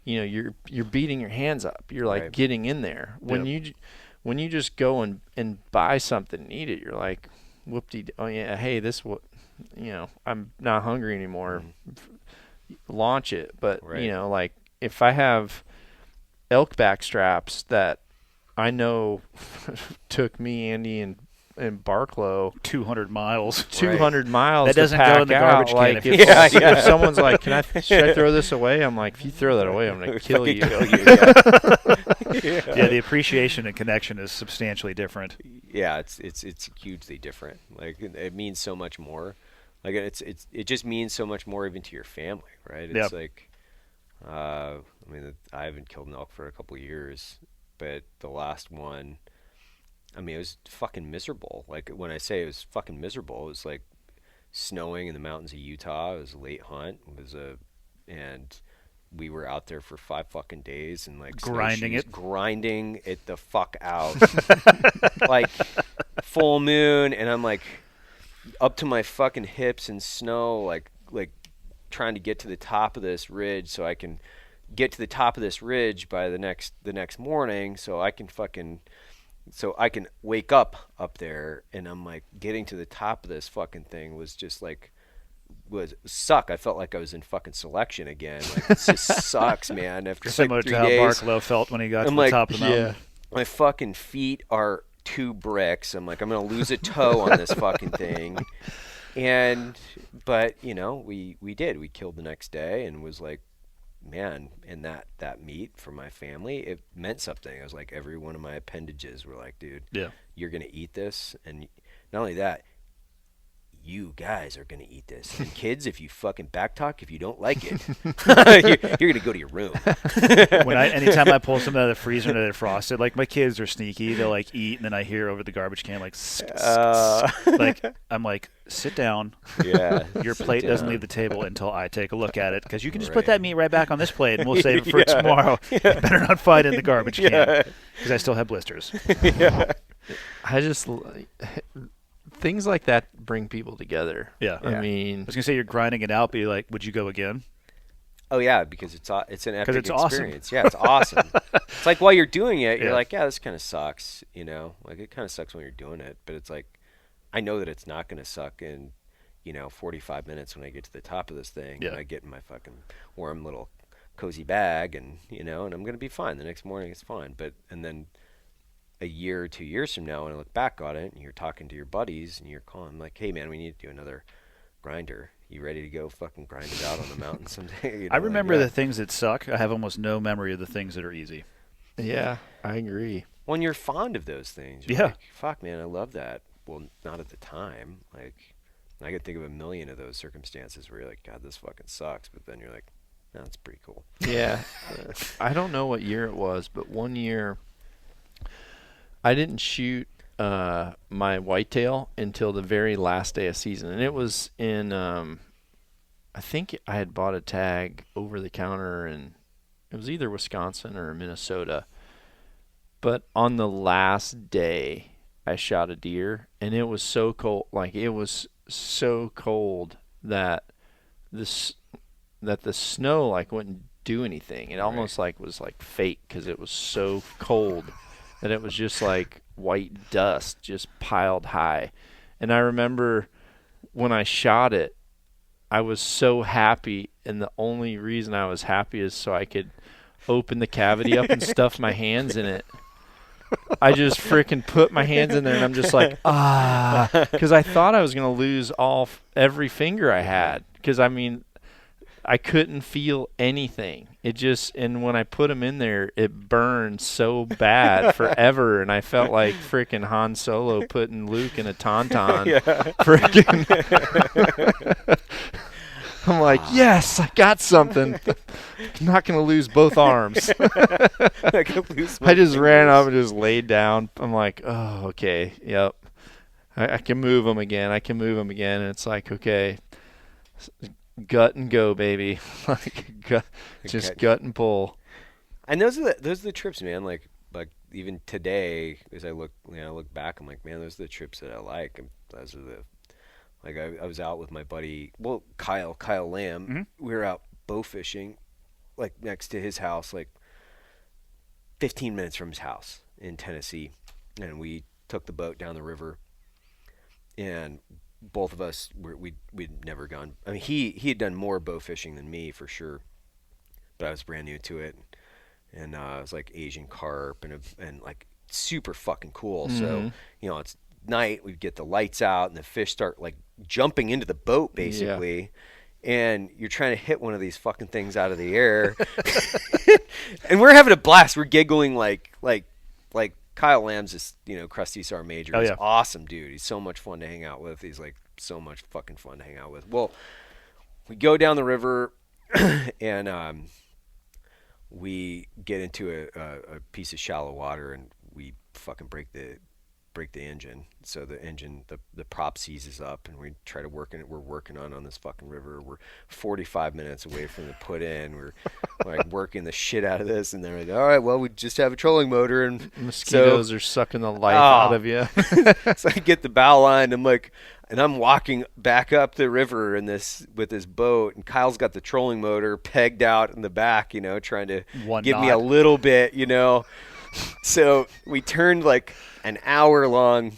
beating your hands up. You're like Right. getting in there. When you just go and buy something and eat it, you're like, whoop-de, oh yeah, hey, this what, I'm not hungry anymore. Launch it. But Right. like if I have elk back straps that I know took me, Andy, and Barclow 200 miles. 200 miles That doesn't to go pack in the out. garbage can Like if if, you- if someone's like, should I throw this away? I'm like, if you throw that away, I'm gonna kill you. Yeah, the appreciation and connection is substantially different. Yeah, it's hugely different. Like it means so much more. Like it just means so much more even to your family, right? It's Yep. like, I mean, I haven't killed an elk for a couple of years, but the last one, I mean, it was fucking miserable. Like when I say it was fucking miserable, it was like snowing in the mountains of Utah. It was a late hunt. And we were out there for 5 fucking days and like Grinding snowshoes, it. grinding it the fuck out. Like full moon, and I'm like up to my fucking hips in snow, like trying to get to the top of this ridge so I can get to the top of this ridge by the next morning so I can wake up there. And I'm like, getting to the top of this fucking thing was just like suck. I felt like I was in fucking selection again. Like this just sucks, man. After Similar like 3 to how days, Barclow felt when he got to the top of the mountain. my fucking feet are 2 bricks. I'm like, I'm gonna lose a toe on this fucking thing. But we did. We killed the next day, and was like, man, and that meat for my family, it meant something. I was like, every one of my appendages were like, dude, Yeah. you're gonna eat this, and not only that, you guys are gonna eat this. And kids, if you fucking backtalk, if you don't like it, you're gonna go to your room. Anytime I pull something out of the freezer and they're frosted, like my kids are sneaky. They'll like eat, and then I hear over the garbage can like, like I'm like, sit down. Yeah, Your sit plate doesn't down. leave the table until I take a look at it, because you can just Right. put that meat right back on this plate, and we'll save it for Yeah. tomorrow. You better not find it in the garbage can, Yeah. because I still have blisters. I just things like that bring people together. Yeah. I mean, I was gonna say you're grinding it out, but you're like, would you go again? Oh yeah, because it's an epic it's awesome. experience. Yeah, it's awesome. It's like while you're doing it, you're Yeah. like, yeah, this kind of sucks. Like it kind of sucks when you're doing it, but it's like, I know that it's not going to suck in 45 minutes when I get to the top of this thing. Yeah. And I get in my fucking warm little cozy bag, and and I'm going to be fine. The next morning it's fine. And then a year or 2 years from now, when I look back on it, and you're talking to your buddies, and you're calling like, hey man, we need to do another grinder. You ready to go fucking grind it out on the mountain someday? I remember like, the things that suck. I have almost no memory of the things that are easy. yeah, I agree. when you're fond of those things, you're Yeah. like, fuck man, I love that. Well, not at the time. Like, I could think of a million of those circumstances where you're like, God, this fucking sucks. But then you're like, no, it's pretty cool. Yeah. I don't know what year it was, but one year I didn't shoot my whitetail until the very last day of season. And it was in, I think I had bought a tag over the counter, and it was either Wisconsin or Minnesota. But on the last day, I shot a deer, and it was so cold. Like, it was so cold that the snow like wouldn't do anything. It almost like was like fake, because it was so cold that it was just like white dust just piled high. And I remember when I shot it, I was so happy, and the only reason I was happy is so I could open the cavity up and stuff my hands in it. I just freaking put my hands in there, and I'm just like, because I thought I was going to lose every finger I had, because I mean, I couldn't feel anything. It just, and when I put them in there, it burned so bad forever, and I felt like freaking Han Solo putting Luke in a tauntaun. Freaking. I'm like, yes, I got something. I'm not going to lose both arms. I could lose my I just ran fingers. up and just laid down. I'm like, oh, okay, yep. I can move them again. And it's like, okay, gut and go, baby. Like, just Okay. gut and pull. And those are the trips, man. Like even today, as I look back, I'm like, man, those are the trips that I like. And those are the like I was out with my buddy, well, Kyle Lamb. Mhm. We were out bow fishing, like next to his house, like 15 minutes from his house in Tennessee, and we took the boat down the river. And both of us we'd never gone. I mean, he had done more bow fishing than me for sure, but I was brand new to it. And it was like Asian carp and like super fucking cool. So it's night. We get the lights out and the fish start like jumping into the boat basically, and you're trying to hit one of these fucking things out of the air, and we're having a blast. We're giggling like Kyle Lamb's this Krusty Sar Major. Oh, He's yeah. awesome, dude. He's so much fun to hang out with. He's like so much fucking fun to hang out with. Well, we go down the river and we get into a piece of shallow water and we fucking break the engine. So the engine, the prop seizes up, and we try to we're working on this fucking river. We're 45 minutes away from the put in. We're like working the shit out of this, and they're like, all right, well, we just have a trolling motor, and Mosquitoes are sucking the life out of you. so I get the bow line. I'm walking back up the river with this boat, and Kyle's got the trolling motor pegged out in the back, trying to One give me a knot. little bit, So we turned like an hour long,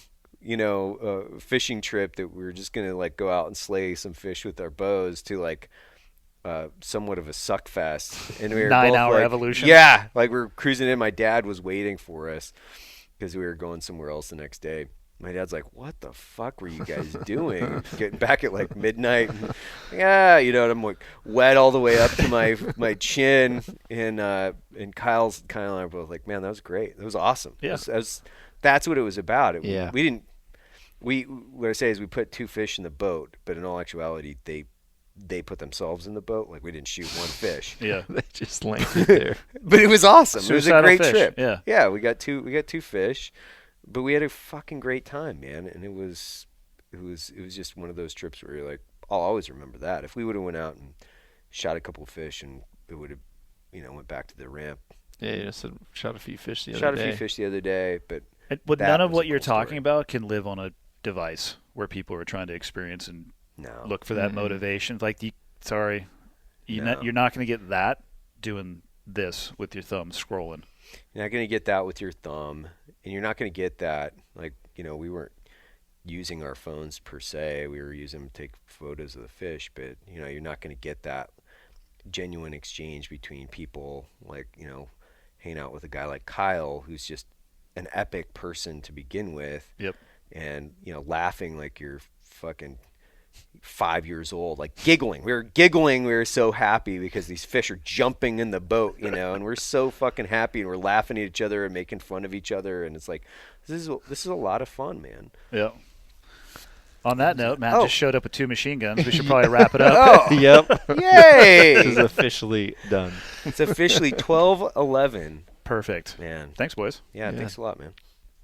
fishing trip that we were just gonna like go out and slay some fish with our bows to like somewhat of a suck fest. And we were 9 both hour like, evolution. Yeah, like we were cruising in. My dad was waiting for us because we were going somewhere else the next day. My dad's like, "What the fuck were you guys doing? Getting back at like midnight?" And, yeah, and I'm like wet all the way up to my chin. And Kyle and I are both like, "Man, that was great. That was awesome." Yeah. That's what it was about. Yeah. We didn't. What I say is we put 2 fish in the boat, but in all actuality, they put themselves in the boat. Like we didn't shoot 1 fish. Yeah. They just landed there. But it was awesome. It was a Suicidal great fish, trip. yeah. Yeah, we got 2 fish, but we had a fucking great time, man. And it was just one of those trips where you're like, I'll always remember that. If we would have went out and shot a couple of fish, and it would have, went back to the ramp. Yeah, you just shot a few fish the Shot other a day. few fish the other day, but But that none of was what a you're cool story. talking about can live on a device where people are trying to experience and no. look for that Mhm. motivation. Like, you're No. not going to get that doing this with your thumb scrolling. You're not going to get that with your thumb, and you're not going to get that, like, we weren't using our phones per se. We were using them to take photos of the fish, but, you're not going to get that genuine exchange between people, like, hanging out with a guy like Kyle, who's just an epic person to begin with. Yep. And, laughing like you're fucking 5 years old, like giggling. We were giggling. We were so happy because these fish are jumping in the boat, and we're so fucking happy, and we're laughing at each other and making fun of each other. And it's like, this is a lot of fun, man. Yeah. On that note, Matt Oh. just showed up with 2 machine guns. We should probably wrap it up. Oh, Yep. yay! This is officially done. It's officially 12:11, Perfect. man. Thanks, boys. Yeah, Yeah. thanks a lot, man.